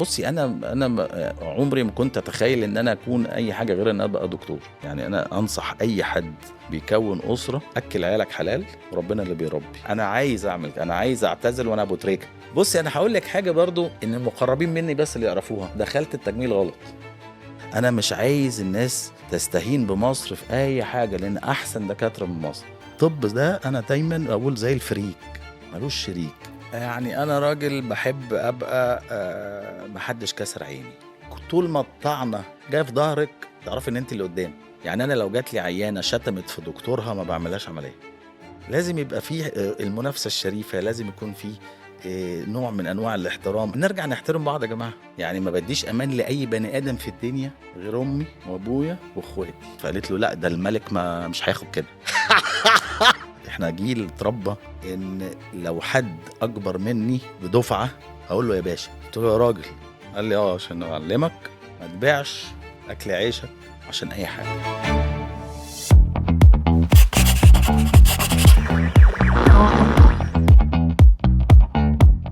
بُصّي، عمري ما كنت أتخيّل إن أنا أكون أي حاجة غير إن أنا أبقى دكتور. يعني أنا أنصح أي حد بيكوّن أسرة، أكّل عيالك حلال وربنا اللي بيربّي. أنا عايز أعمل كده، أنا عايز أعتزل وأنا أبو تريكة. بُصّي، أنا هاقول لِك حاجة برضه إن المقرّبين منّي بس اللي يعرفوها، دخلت التجميل غلط. أنا مش عايز الناس تستهين بمصر في أي حاجة، لإن أحسن دكاترة من مصر. الطب ده أنا دايمًا أقول زي الفريك، ما لوش شريك. يعني أنا راجل باحب أبقى ما حدّش كاسر عيني. طول ما الطعنة جاية في ضهرِك تعرفي إن أنتِ اللي قدّام. يعني أنا لو جات لي عيّانة شتمت في دكتورها ما باعملهاش عملية. لازم يبقى في المنافسة الشريفة، لازم يكون في نوع من أنواع الاحترام. نرجع نحترم بعض يا جماعة. يعني ما بادّيش أمان لأي بني آدم في الدنيا غير أمي وأبويا وأخواتي. فقالت له: "لأ، ده الملك مش هياخد كده." إحنا جيل اتربى إن لو حد أكبر منّي بدُفعة أقول له يا باشا. قُلت له: "يا راجل." قال لي: "آه، عشان أعلّمك ما تبيعش أكل عيشك عشان أي حاجة."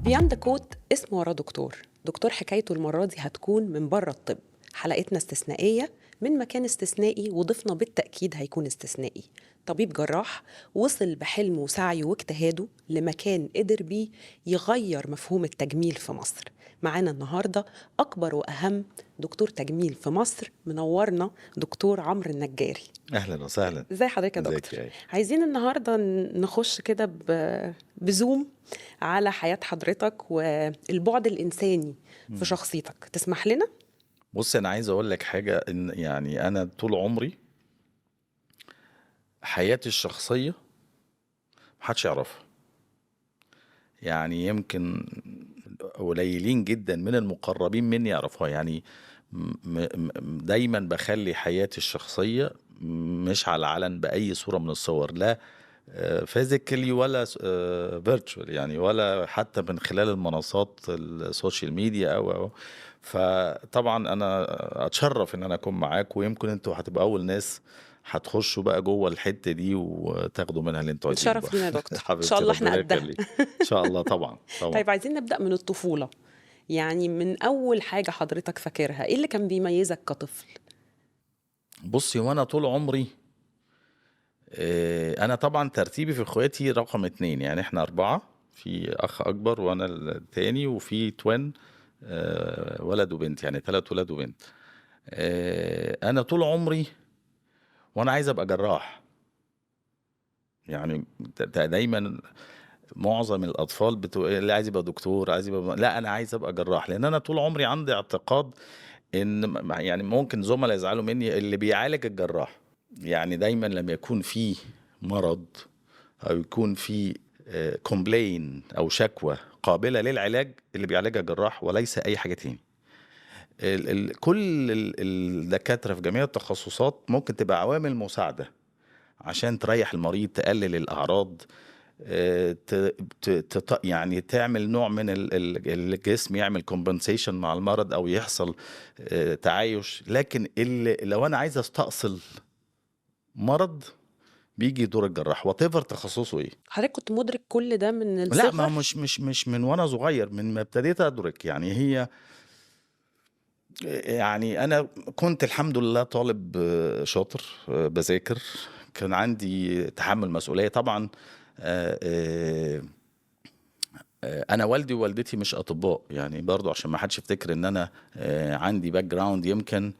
بياند كوت اسم ورا دكتور حكايته المرة دي هتكون من بره الطب. حلقتنا استثنائية من مكان استثنائي، وضيفنا بالتأكيد هيكون استثنائي. طبيب جراح وصل بحلمه وسعيه واجتهاده لمكان قدر بيه يغير مفهوم التجميل في مصر. معانا النهاردة أكبر وأهم دكتور تجميل في مصر، منورنا دكتور عمرو النجاري. أهلًا وسهلًا. ازاي حضرتك يا إزيك دكتور؟ يا آية؟ عايزين النهارده نخش كده بزوم على حياة حضرتك والبعد الإنساني في إمم. شخصيتك، تسمح لنا؟ بُصّي، أنا عايز أقول لِك حاجة، إن يعني أنا طول عمري حياتي الشخصية ما حدش يعرفها. يعني يمكن قليلين جدًا من المقربين مني يعرفوها. يعني م م دايمًا باخلّي حياتي الشخصية مش على العلن بأي صورة من الصور، لا physically ولا virtual، يعني ولا حتى من خلال المنصات السوشيال ميديا أو. فطبعًا أنا أتشرف إن أنا أكون معاكم، ويمكن أنتم هتبقوا أول ناس هتخشوا بقى جوّه الحتة دي وتاخدوا منها اللي أنتم عايزينه بقى. الشرف لينا يا دكتور، إن شاء حبيبتي الله إحنا ربنا قدها. يخليكِ. إن شاء الله طبعًا، طبعًا. طيب عايزين نبدأ من الطفولة، يعني من أول حاجة حضرتك فاكرها، إيه اللي كان بيميزك كطفل؟ بُصّي، هو أنا طول عمري أنا طبعًا ترتيبي في إخواتي رقم 2. يعني إحنا 4، في أخ أكبر وأنا التاني، وفي twin ولد وبنت، يعني 3 ولاد وبنت. أنا طول عمري وأنا عايز أبقى جراح. يعني دايمًا معظم الأطفال اللي عايز يبقى دكتور، عايز يبقى، لأ، أنا عايز أبقى جراح. لإن أنا طول عمري عندي اعتقاد إن يعني ممكن زملا يزعلوا منّي، اللي بيعالج الجراح. يعني دايمًا لمّا يكون في مرض أو يكون في complain أو شكوى قابلة للعلاج، اللي بيعالجها جراح وليس أي حاجة تاني. كل الدكاترة في جميع التخصصات ممكن تبقى عوامل مساعدة عشان تريّح المريض، تقلل الأعراض، ت ت تط يعني تعمل نوع من الجسم يعمل compensation مع المرض، أو يحصل تعايش. لكن لو أنا عايز أستأصل مرض، بييجي دور الجراح whatever تخصصه إيه. حضرتك كنت مدرك كل ده من لأ، ما هو الصغر؟ مش من وأنا صغير، من ما ابتديت أدرك. يعني هي يعني أنا كنت الحمد لله طالب شاطر، باذاكر، كان عندي تحمُّل مسؤولية طبعًا. آآ أنا والدي ووالدتي مش أطباء، يعني برضه عشان ما حدش يفتكر إن أنا عندي background. يمكن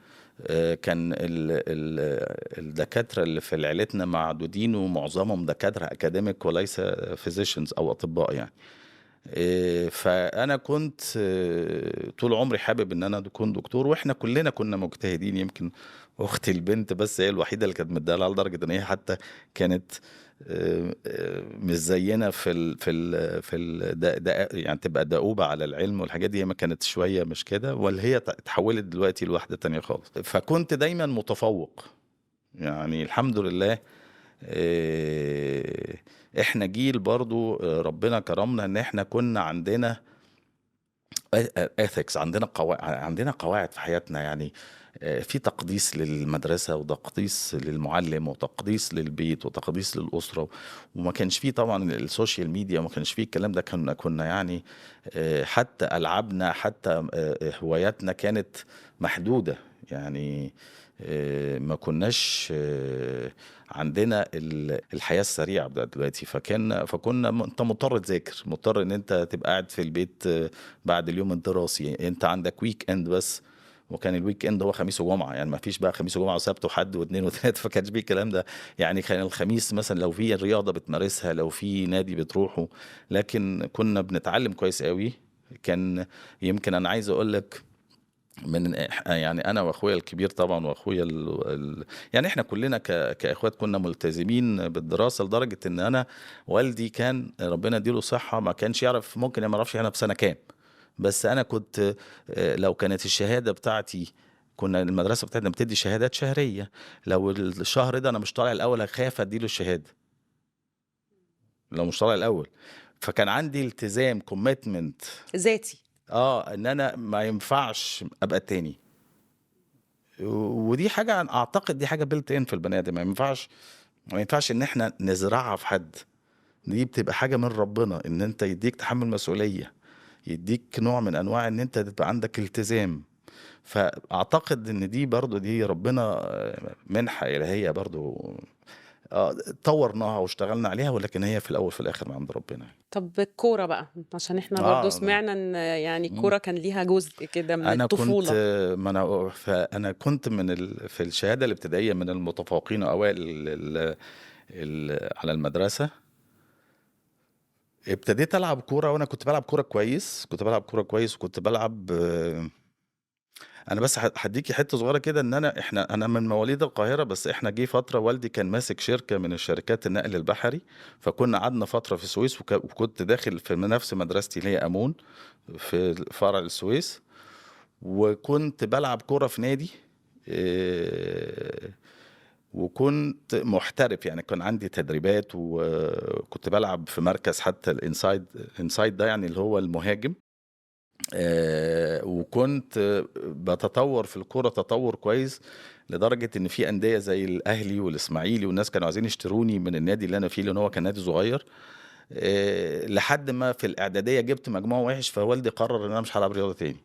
كان الدكاترة اللي في عيلتنا معدودين، ومعظمهم دكاترة academic وليس physicians أو أطباء يعني. فأنا كنت طول عمري حابب إن أنا أكون دكتور، وإحنا كلنا كنا مجتهدين. يمكن أختي البنت بس هي الوحيدة اللي كانت متدلعة، لدرجة إن هي حتى كانت مش زينا يعني تبقى دؤوبة على العلم والحاجات دي. هي ما كانت شوية مش كده، واللي هي اتحولت دلوقتي لواحدة تانية خالص. فكنت دايمًا متفوق. يعني الحمد لله. آآ إحنا جيل برضه ربنا كرمنا إن إحنا كنا عندنا ethics، عندنا قواعد في حياتنا يعني. في تقديس للمدرسة وتقديس للمعلم وتقديس للبيت وتقديس للأسرة. وما كانش فيه طبعا السوشيال ميديا، وما كانش فيه الكلام ده. كنا يعني حتى ألعابنا، حتى هواياتنا كانت محدودة يعني. ما كناش عندنا الحياة السريعة بتاعت دلوقتي. انت مضطر تذاكر، مضطر ان انت تبقى قاعد في البيت بعد اليوم الدراسي. انت عندك ويك اند بس، وكان الويك اند هو خميس وجمعه، يعني ما فيش بقى خميس وجمعه وسبت وحد واثنين وثلاث، فما كانش فيه الكلام ده. يعني كان الخميس مثلا لو في رياضه بتمارسها، لو في نادي بتروحه. لكن كنا بنتعلم كويس قوي. كان يمكن انا عايز اقول لك، يعني انا واخويا الكبير طبعا، واخويا يعني احنا كلنا كاخوات كنا ملتزمين بالدراسه، لدرجه ان انا والدي كان ربنا يديله صحه ما كانش يعرف، ممكن ما يعرفش انا في سنه كام. بس انا كنت لو كانت الشهاده بتاعتي، كنا المدرسه بتاعتنا بتدي شهادات شهريه، لو الشهر ده انا مش طالع الاول اخاف اديله الشهاده لو مش طالع الاول. فكان عندي التزام، كوميتمنت. ذاتي. ان انا ما ينفعش ابقى التاني. ودي حاجه اعتقد دي حاجه بيلت ان في البني ادم. ما ينفعش ان احنا نزرعها في حد. دي بتبقى حاجه من ربنا، ان انت يديك تحمل مسؤوليه، يديك نوع من انواع ان انت تبقى عندك التزام. فاعتقد ان دي برضو دي ربنا منحة الهية برضو. طورناها واشتغلنا عليها، ولكن هي في الاول في الاخر من عند ربنا. طب الكورة بقى، عشان احنا برضو اه سمعنا ان يعني مم. الكورة كان ليها جزء كده من انا كنت الطفولة. ما انا فانا كنت في الشهاده الابتدائيه من المتفوقين اوائل على المدرسه. ابتديت العب كوره، وانا كنت بلعب كوره كويس، وكنت بلعب انا بس هديكي حته صغيره كده. ان انا من مواليد القاهره، بس احنا جه فتره والدي كان ماسك شركه من الشركات النقل البحري. فكنا قعدنا فتره في السويس، وكنت داخل في نفس مدرستي اللي هي امون في فرع السويس. وكنت بلعب كوره في نادي، إيه، وكنت محترف يعني. كان عندي تدريبات، وكنت بلعب في مركز حتى الانسايد ده، يعني اللي هو المهاجم. وكنت بتطور في الكوره تطور كويس، لدرجه ان في انديه زي الاهلي والاسماعيلي والناس كانوا عايزين يشتروني من النادي اللي انا فيه، لان هو كان نادي صغير. لحد ما في الاعداديه جبت مجموع وحش، فوالدي قرر ان انا مش هلعب رياضه تاني.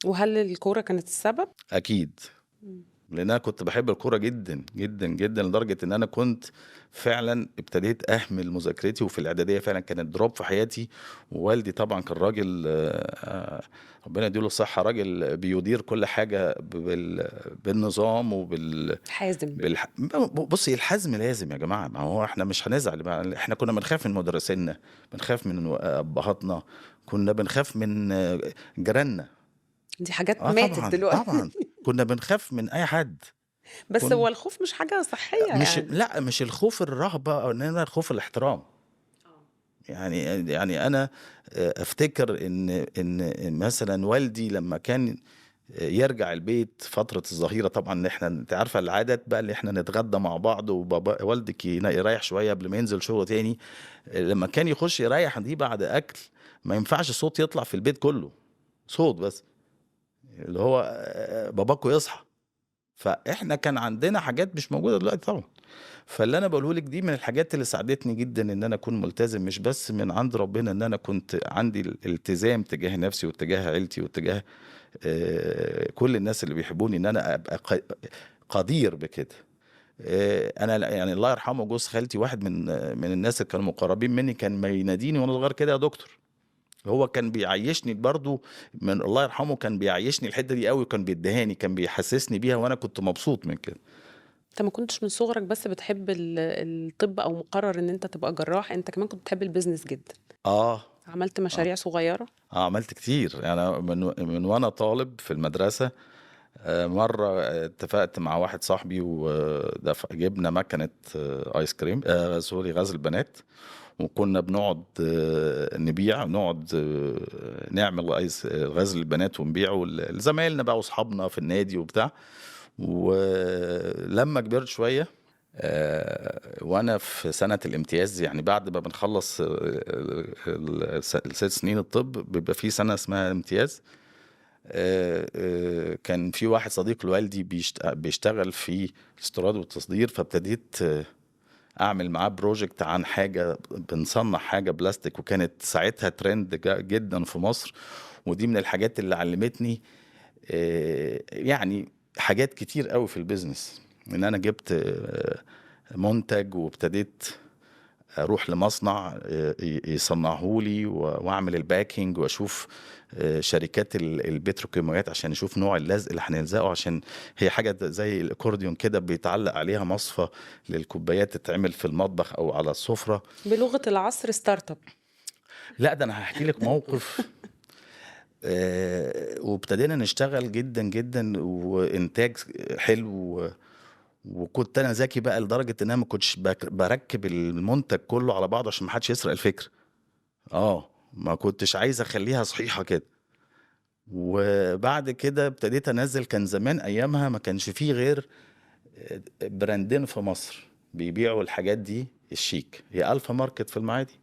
وهل الكورة كانت السبب؟ اكيد، مم. لان انا كنت بحب الكوره جدا جدا جدا، لدرجه ان انا كنت فعلا ابتديت اهمل مذاكرتي. وفي الاعداديه فعلا كانت دروب في حياتي. ووالدي طبعا كان راجل ربنا يديله الصحه، راجل بيدير كل حاجه بالنظام حازم. بصي، الحزم لازم يا جماعه. ما هو احنا مش هنزعل احنا كنا بنخاف من مدرسينا، بنخاف من ابهاتنا، كنا بنخاف من جيراننا. دي حاجات اه ماتت طبعا دلوقتي. طبعا، كنا بنخاف من اي حد. بس كن هو الخوف مش حاجة صحية مش يعني. لا مش الخوف الرهبة، او ان انا الخوف الاحترام. يعني انا افتكر ان مثلا والدي لما كان يرجع البيت فترة الظهيرة، طبعا احنا انت عارفة العادات بقى، اللي احنا نتغدى مع بعض، وبابا والدك يريح شوية قبل ما ينزل شغل تاني. لما كان يخش يريح دي بعد اكل، ما ينفعش صوت يطلع في البيت كله، صوت بس، اللي هو باباكو يصحى. فاحنا كان عندنا حاجات مش موجوده دلوقتي طبعا. فاللي انا بقوله لك دي من الحاجات اللي ساعدتني جدا ان انا اكون ملتزم، مش بس من عند ربنا، ان انا كنت عندي الالتزام تجاه نفسي وتجاه عيلتي وتجاه كل الناس اللي بيحبوني، ان انا ابقى قدير بكده. انا يعني الله يرحمه جوز خالتي، واحد من الناس اللي كانوا مقربين مني، كان ما يناديني وانا صغير كده يا دكتور. هو كان بيعيشني برضو، من الله يرحمه كان بيعيشني الحته دي قوي، وكان بيدهاني، كان بيحسسني بيها، وانا كنت مبسوط من كده. انت ما كنتش من صغرك بس بتحب الطب او مقرر ان انت تبقى جراح، انت كمان كنت بتحب البيزنس جدا. اه عملت اه مشاريع صغيرة. عملت كتير يعني. أنا من وانا طالب في المدرسه، مره اتفقت مع واحد صاحبي وجبنا مكنه ايس كريم، سوري، غزل البنات. وكنا بنقعد نقعد نعمل غزل البنات ونبيعه لزمايلنا بقى واصحابنا في النادي وبتاع. ولما كبرت شويه وانا في سنه الامتياز، يعني بعد ما بنخلص الست سنين الطب بيبقى في سنه اسمها امتياز. كان في واحد صديق لوالدي بيشتغل في الاستيراد والتصدير، فابتديت اعمل معاه بروجكت عن حاجه، بنصنع حاجه بلاستيك، وكانت ساعتها ترند جدا في مصر. ودي من الحاجات اللي علمتني يعني حاجات كتير قوي في البيزنس. ان انا جبت منتج وابتديت اروح لمصنع يصنعهولي واعمل الباكينج، واشوف شركات البتروكيماويات عشان نشوف نوع اللزق اللي هنلزقه، عشان هي حاجه زي الاكورديون كده بيتعلق عليها مصفى للكوبايات تتعمل في المطبخ او على السفره. بلغة العصر ستارت اب. لا ده انا هحكي لك موقف. وابتدينا نشتغل جدا جدا وانتاج حلو. وكنت انا ذكي بقى لدرجه ان انا ما كنتش بركب المنتج كله على بعضه عشان ما حدش يسرق الفكره. ما كنتش عايز اخليها صحيحه كده. وبعد كده ابتديت انزل. كان زمان ايامها ما كانش فيه غير براندين في مصر بيبيعوا الحاجات دي الشيك، يا الفا ماركت في المعادي،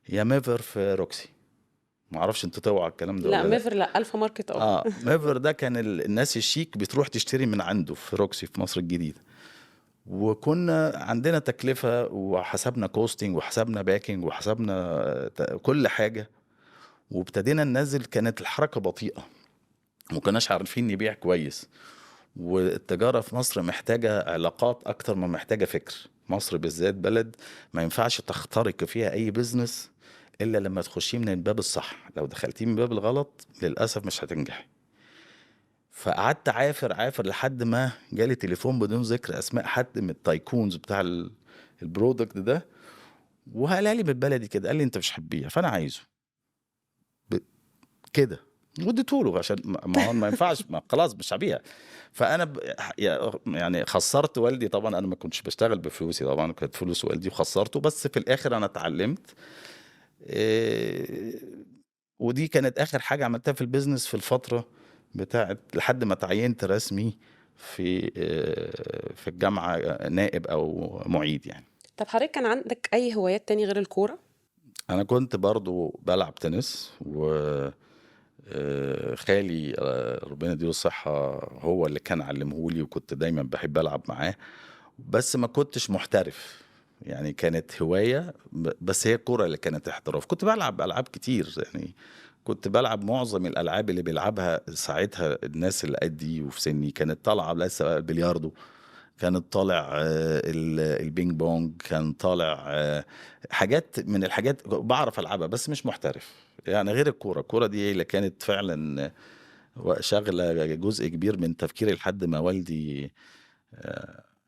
يا ميفر في روكسي. ما اعرفش انت توعى الكلام ده لا ولا لا. ميفر، لا الفا ماركت اه. ميفر ده كان الناس الشيك بتروح تشتري من عنده في روكسي في مصر الجديدة. وكنا عندنا تكلفة وحسبنا كوستنج وحسبنا باكينج وحسبنا كل حاجة. وابتدينا ننزل. كانت الحركة بطيئة، ما كناش عارفين نبيع كويس. والتجارة في مصر محتاجة علاقات أكتر ما محتاجة فكر. مصر بالذات بلد ما ينفعش تخترق فيها أي بيزنس إلا لما تخشيه من الباب الصح. لو دخلتيه من الباب الغلط للأسف مش هتنجحي. فقعدت عافر لحد ما جالي تليفون بدون ذكر أسماء، حد من التايكونز بتاع البرودكت ده، وقال لي بالبلدي كده، قال لي أنت مش هتبيع فأنا عايزه كده. وديته له عشان ما هو ما ينفعش، ما خلاص مش هبيع. فانا يعني خسرت والدي طبعا. انا ما كنتش بشتغل بفلوسي طبعا، كانت فلوس والدي وخسرته. بس في الاخر انا اتعلمت. إيه، ودي كانت اخر حاجه عملتها في البيزنس في الفتره بتاعت لحد ما تعينت رسمي في الجامعه نائب او معيد يعني. طب حضرتك كان عندك اي هوايات تاني غير الكورة؟ انا كنت برضو بلعب تنس، و خالي ربنا يديله الصحة هو اللي كان علمهولي، وكنت دايما بحب ألعب معاه. بس ما كنتش محترف يعني، كانت هواية. بس هي الكورة اللي كانت احتراف. كنت بلعب ألعاب كتير يعني. كنت بلعب معظم الألعاب اللي بيلعبها ساعتها الناس اللي قدي وفي سني. كانت طالعة لسه البلياردو، كانت طالع البينج بونج، كان طالع حاجات من الحاجات بعرف ألعبها بس مش محترف يعني. غير الكورة، الكورة دي هي اللي كانت فعلا شغلة جزء كبير من تفكيري لحد ما والدي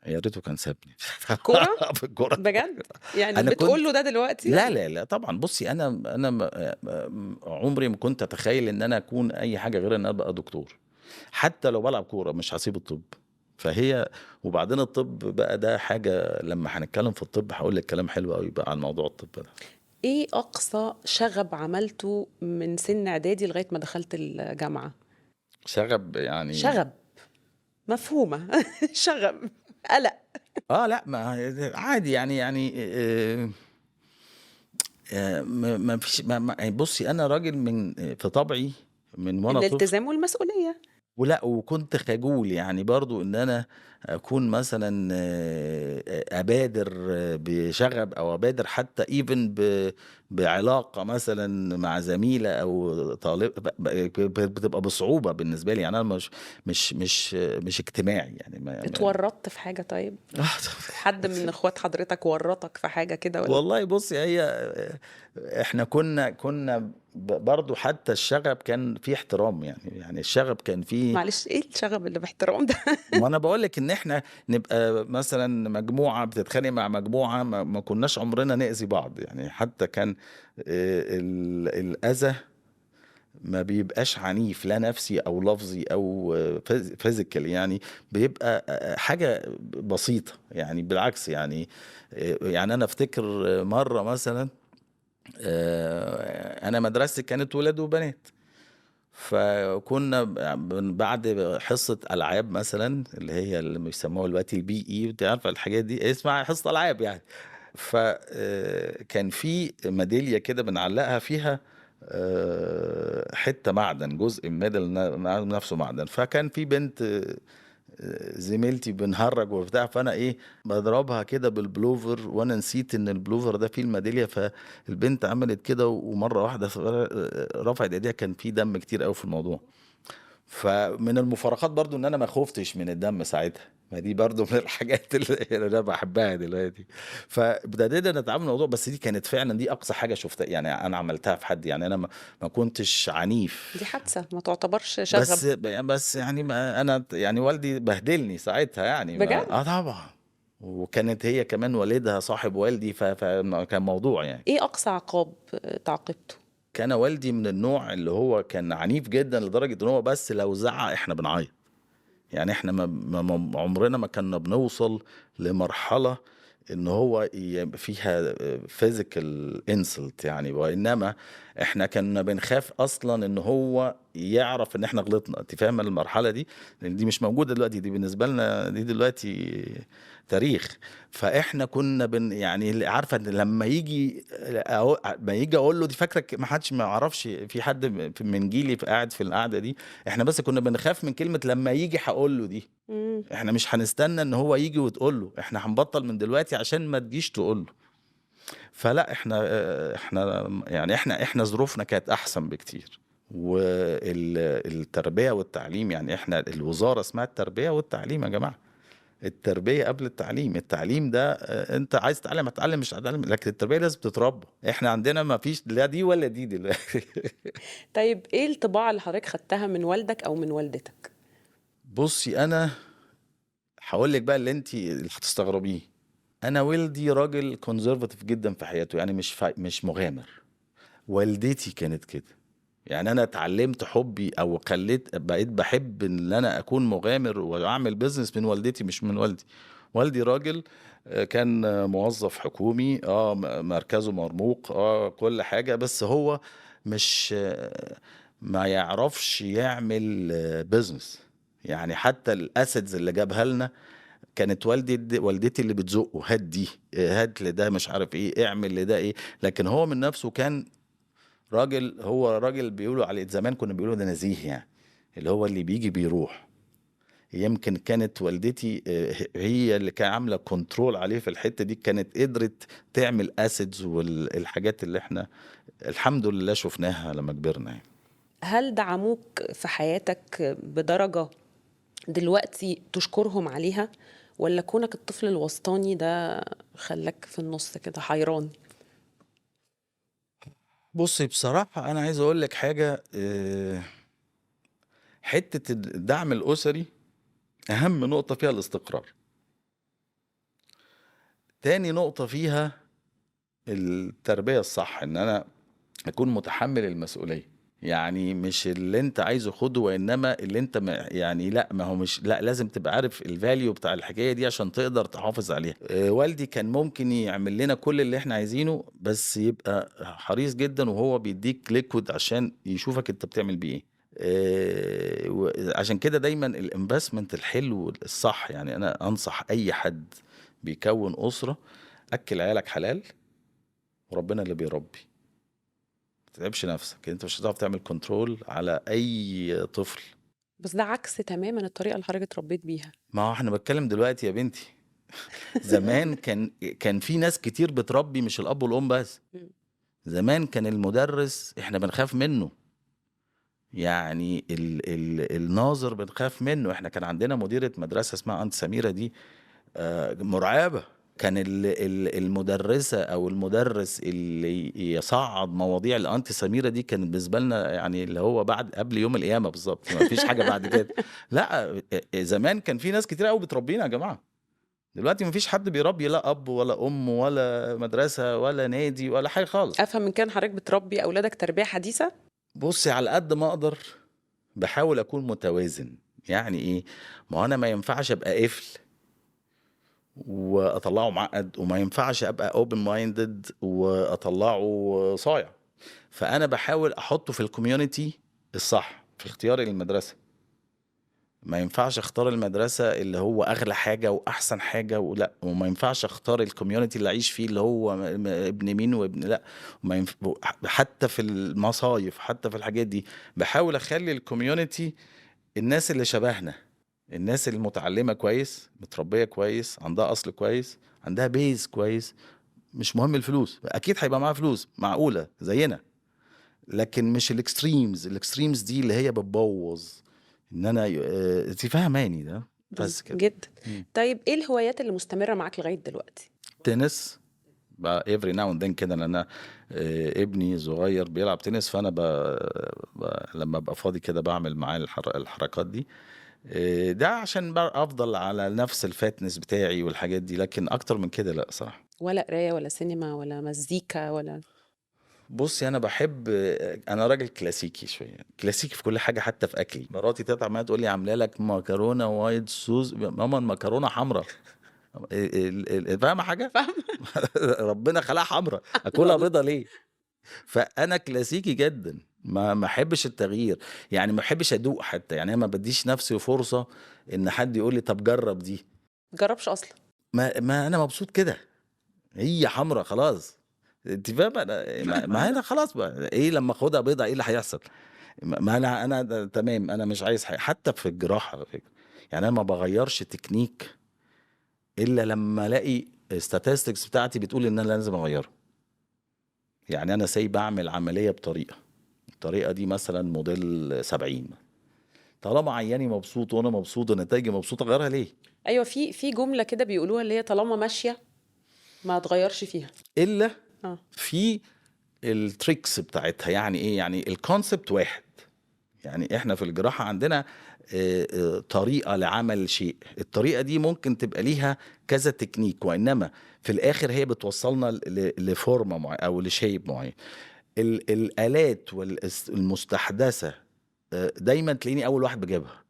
يا ريته كان سابني كورة في الكورة. بجد؟ يعني انا بتقول كنت له ده دلوقتي؟ لا طبعا. بصي انا عمري ما كنت اتخيل ان انا اكون اي حاجه غير ان انا ابقى دكتور. حتى لو بلعب كوره مش هسيب الطب. فهي وبعدين الطب بقى ده حاجه، لما هنتكلم في الطب هقول لك كلام حلو قوي بقى عن موضوع الطب ده. ايه اقصى شغب عملته من سن اعدادي لغاية ما دخلت الجامعة؟ شغب يعني. شغب مفهومة. شغب، قلق. لا ما عادي يعني ما فيش يعني بصي انا راجل من في طبعي من وانا طفل. الالتزام والمسؤولية. ولا وكنت خجول يعني برضو ان انا اكون مثلا ابادر بشغب او ابادر حتى ايفن بعلاقه مثلا مع زميله او طالب بتبقى بصعوبه بالنسبه لي يعني. انا مش اجتماعي يعني اتورطت في حاجة طيب؟ حد من اخوات حضرتك ورطك في حاجة كده ولا؟ والله بصي هي احنا كنا برضو حتى الشغب كان فيه احترام يعني الشغب كان فيه. معلش، ايه الشغب اللي باحترام ده؟ ما انا بقول لك ان احنا نبقى مثلا مجموعه بتتخانق مع مجموعه، ما كناش عمرنا نأذي بعض يعني. حتى كان الاذى ما بيبقاش عنيف، لا نفسي او لفظي او فيزيكال يعني. بيبقى حاجه بسيطه يعني. بالعكس يعني يعني انا افتكر مره مثلا انا مدرستي كانت ولاد وبنات. فكنا بعد حصة ألعاب مثلا اللي هي اللي بيسموها دلوقتي البي اي، انت عارفة الحاجات دي اسمها حصة ألعاب يعني. فكان في ميدالية كده بنعلقها فيها حتة معدن، جزء من ميدال نفسه معدن. فكان في بنت زميلتي بنهرج وبتاع، فانا ايه بضربها كده بالبلوفر، وانا نسيت ان البلوفر ده فيه الميداليه. فالبنت عملت كده ومره واحده رفعت ايديها، كان في دم كتير قوي في الموضوع. فمن المفارقات برضو ان انا ما خفتش من الدم ساعتها، ما دي برضو من الحاجات اللي انا بحبها دلوقتي. فابتدينا نتعامل الموضوع، بس دي كانت فعلا دي اقصى حاجه شفتها يعني انا عملتها في حد. يعني انا ما كنتش عنيف. دي حادثة ما تعتبرش شغب. بس يعني ما انا يعني والدي بهدلني ساعتها يعني بجد؟ طبعا. وكانت هي كمان والدها صاحب والدي، فكان موضوع يعني. ايه اقصى عقاب تعاقبته؟ كان والدي من النوع اللي هو كان عنيف جدا، لدرجة ان هو بس لو زعق احنا بنعيط. يعني احنا عمرنا ما كنا بنوصل لمرحلة ان هو يبقى فيها physical insult يعني، وانما احنا كنا بنخاف اصلا ان هو يعرف ان احنا غلطنا. انت فاهم المرحلة دي؟ لان دي مش موجودة دلوقتي، دي بالنسبة لنا دي دلوقتي تاريخ. فاحنا كنا يعني اللي عارفه ان لما يجي ما يجي اقول له دي، فاكره ما حدش ما يعرفش في حد من جيلي قاعد في القعده دي. احنا بس كنا بنخاف من كلمه لما يجي هقول له دي. مم. احنا مش هنستنى ان هو يجي وتقول له، احنا هنبطل من دلوقتي عشان ما تجيش تقول له. فلا احنا يعني احنا ظروفنا كانت احسن بكتير. والتربيه والتعليم يعني احنا الوزاره اسمها التربيه والتعليم يا جماعه. التربيه قبل التعليم. التعليم ده انت عايز تتعلم هتتعلم، مش هتتعلم، لكن التربيه لازم تتربى. احنا عندنا ما فيش لا دي ولا دي دلوقتي. طيب ايه الطباع اللي حضرتك خدتها من والدك او من والدتك؟ بصي انا هقول لك بقى اللي هتستغربيه. انا والدي راجل كونزرفاتيف جدا في حياته، يعني مش مغامر. والدتي كانت كده. يعني انا اتعلمت حبي او بقيت بحب ان انا اكون مغامر واعمل بيزنس من والدتي مش من والدي. والدي راجل كان موظف حكومي، مركزه مرموق، كل حاجة، بس هو مش ما يعرفش يعمل بيزنس. يعني حتى الاسيدز اللي جابها لنا كانت والدتي اللي بتزقه، هات دي، هات لده مش عارف ايه، اعمل لده ايه. لكن هو من نفسه كان راجل. هو راجل بيقولوا عليه زمان، كنا بيقولوا ده نزيه يعني، اللي هو اللي بيجي بيروح. يمكن كانت والدتي هي اللي كان عامله كنترول عليه في الحته دي، كانت قدرت تعمل اسيدز والحاجات اللي احنا الحمد لله شفناها لما كبرنا يعني. هل دعموك في حياتك بدرجة دلوقتي تشكرهم عليها، ولا كونك الطفل الوسطاني ده خلاك في النص كده حيران؟ بصي بصراحه انا عايز اقول لك حاجه، حته الدعم الاسري اهم نقطه فيها الاستقرار. تاني نقطه فيها التربيه الصح، ان انا اكون متحمل المسؤوليه. يعني مش اللي انت عايزه خده، وانما اللي انت يعني لا، ما هو مش لا، لازم تبقى عارف الفاليو بتاع الحكايه دي عشان تقدر تحافظ عليها. والدي كان ممكن يعمل لنا كل اللي احنا عايزينه، بس يبقى حريص جدا وهو بيديك ليكويد عشان يشوفك انت بتعمل بيه ايه. عشان كده دايما الانفستمنت الحلو الصح، يعني انا انصح اي حد بيكون اسره، اكل عيالك حلال وربنا اللي بيربي. تتعبش نفسك، انت مش هتعرف تعمل كنترول على اي طفل. بس ده عكس تماما الطريقة اللي حضرتك اتربيت بيها. ما هو احنا بتكلم دلوقتي يا بنتي. زمان كان في ناس كتير بتربي، مش الاب والام بس. مم. زمان كان المدرس احنا بنخاف منه. يعني الناظر بنخاف منه. احنا كان عندنا مديرة مدرسة اسمها انت سميرة دي، مرعبة. كان المدرسة أو المدرس اللي يصعد مواضيع الأنتي سميرة دي كان بالنسبة لنا يعني اللي هو قبل يوم القيامة بالظبط، ما فيش حاجة بعد كده. لا، زمان كان في ناس كتير قوي بتربينا يا جماعة. دلوقتي ما فيش حد بيربي، لا أب ولا أم ولا مدرسة ولا نادي ولا حاجة خالص. افهم من كان حضرتك بتربي اولادك تربية حديثة؟ بصي على قد ما أقدر بحاول أكون متوازن. يعني إيه؟ ما هو أنا ما ينفعش أبقى قفل واطلعه معقد، وما ينفعش ابقى اوبن مايندد واطلعه صايع. فانا بحاول احطه في الكوميونتي الصح. في اختياري للمدرسه. ما ينفعش اختار المدرسه اللي هو اغلى حاجه واحسن حاجه، ولا وما ينفعش اختار الكوميونتي اللي اعيش فيه اللي هو ابن مين وابن لا. وما ينف... حتى في المصايف، حتى في الحاجات دي بحاول اخلي الكوميونتي الناس اللي شبهنا، الناس المتعلمه كويس، متربيه كويس، عندها اصل كويس، عندها بيز كويس. مش مهم الفلوس، اكيد هيبقى معاها فلوس معقوله زينا، لكن مش الاكستريمز دي اللي هي بتبوظ. ان انا انت فاهماني ده. بس كده. جدا. مم. طيب ايه الهوايات اللي مستمرة معاك لغاية دلوقتي؟ تنس بقى every now and then كده، لان انا ابني صغير بيلعب تنس، فانا لما ابقى فاضي كده بعمل معاه الحركات دي. ده عشان بقى افضل على نفس الفاتنس بتاعي والحاجات دي، لكن اكتر من كده لا صراحة. ولا قراية ولا سينما ولا مزيكا ولا؟ بصي انا بحب، انا راجل كلاسيكي شويه، كلاسيكي في كل حاجه، حتى في اكلي. مراتي تطلع معايا تقول لي عامله لك مكرونه وايت صوص، ماما المكرونه حمراء. فاهمه حاجه؟ فاهم. ربنا خلقها حمراء، اكلها بيضه ليه؟ فانا كلاسيكي جدا، ما احبش التغيير. يعني ما احبش ادوق حتى، يعني أنا ما بديش نفسي فرصه ان حد يقول لي طب جرب دي. جربش اصلا. ما انا مبسوط كده، هي حمراء خلاص. انت فاهمه؟ ما انا خلاص بقى، ايه لما اخدها بيضه ايه اللي هيحصل؟ ما انا تمام، انا مش عايز حاجة. حتى في الجراحه على فكره، يعني انا ما بغيرش تكنيك الا لما الاقي statistics بتاعتي بتقول ان انا لازم اغيره. يعني انا بعمل عمليه بطريقه، الطريقه دي مثلا موديل 70، طالما عياني مبسوط وانا مبسوط ونتائجي مبسوطه، اغيرها ليه؟ ايوه، في جملة كده بيقولوها اللي هي طالما ماشية ما تغيرش فيها. الا اه. في التريكس بتاعتها. يعني ايه؟ يعني الكونسبت واحد. يعني احنا في الجراحة عندنا طريقة لعمل شيء، الطريقة دي ممكن تبقى ليها كذا تكنيك، وإنما في الآخر هي بتوصلنا لفورمة معينة أو لشيب معين. الآلات المستحدثة دايما تلاقيني أول واحد بجيبها.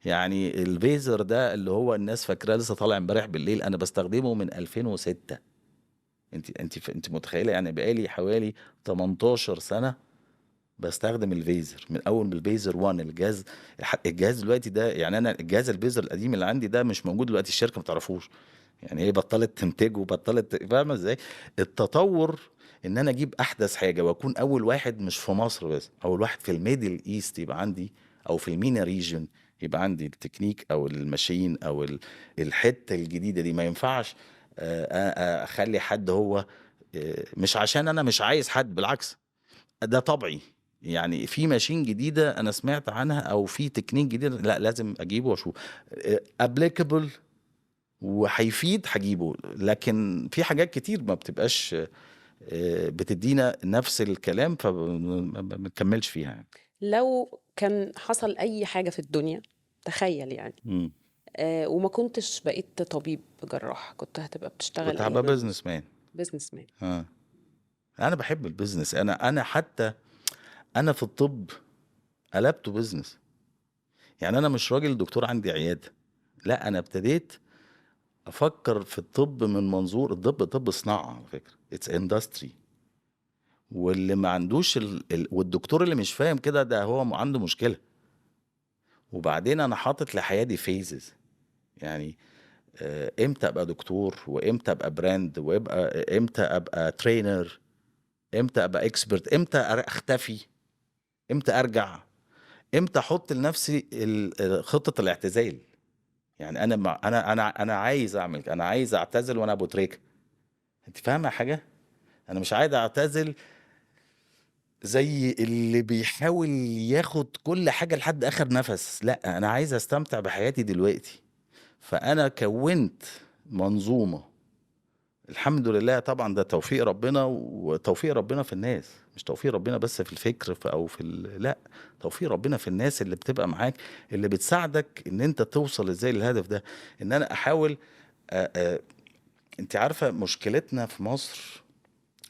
يعني الفيزر ده اللي هو الناس فاكراه لسه طالع امبارح بالليل، أنا بستخدمه من 2006. انت متخيلة؟ يعني بقالي حوالي 18 سنة بستخدم الفيزر، من اول من الفيزر 1. الجهاز دلوقتي ده، يعني انا الجهاز الفيزر القديم اللي عندي ده مش موجود دلوقتي، الشركه ما تعرفوش. يعني هي بطلت تنتجه وبطلت، فاهمه ازاي التطور؟ ان انا اجيب احدث حاجه واكون اول واحد، مش في مصر بس، اول واحد في الميدل ايست يبقى عندي، او في المينا ريجن يبقى عندي التكنيك او الماشين او الحته الجديده دي. ما ينفعش اخلي حد هو، مش عشان انا مش عايز حد، بالعكس ده طبعي. يعني في ماشين جديدة أنا سمعت عنها أو في تكنيك جديد، لا لازم أجيبه وأشوف ابليكابل وهيفيد هجيبه. لكن في حاجات كتير ما بتبقاش بتدينا نفس الكلام فما بنكملش فيها يعني. لو كان حصل اي حاجة في الدنيا، تخيل يعني، مم. وما كنتش بقيت طبيب جراح، كنت هتبقى بتشتغل كنت ايه؟ هبقى بزنس مان. بيزنس مان. ها، أنا بحب البيزنس. أنا حتى أنا في الطب قلبته بيزنس. يعني أنا مش راجل دكتور عندي عيادة، لا أنا ابتديت افكر في الطب من منظور الطب، طب صناعه على فكره، اتس اندستري. واللي ما عندوش والدكتور اللي مش فاهم كده ده هو عنده مشكله. وبعدين انا حاطط لحياتي فيزز، يعني امتى ابقى دكتور، وامتى ابقى براند، وابقى امتى ابقى ترينر، امتى ابقى اكسبرت، امتى اختفي، امتى ارجع، امتى احط لنفسي خطه الاعتزال. يعني انا عايز اعمل، انا عايز اعتزل وانا ابو تريكه. انت فاهمه حاجه؟ انا مش عايز اعتزل زي اللي بيحاول ياخد كل حاجة لحد اخر نفس، لا انا عايز استمتع بحياتي دلوقتي. فانا كونت منظومة، الحمد لله طبعا، ده توفيق ربنا، وتوفيق ربنا في الناس، مش توفيق ربنا بس في الفكر او في لا، توفيق ربنا في الناس اللي بتبقى معاك، اللي بتساعدك ان انت توصل ازاي للهدف ده. ان انا احاول انت عارفة مشكلتنا في مصر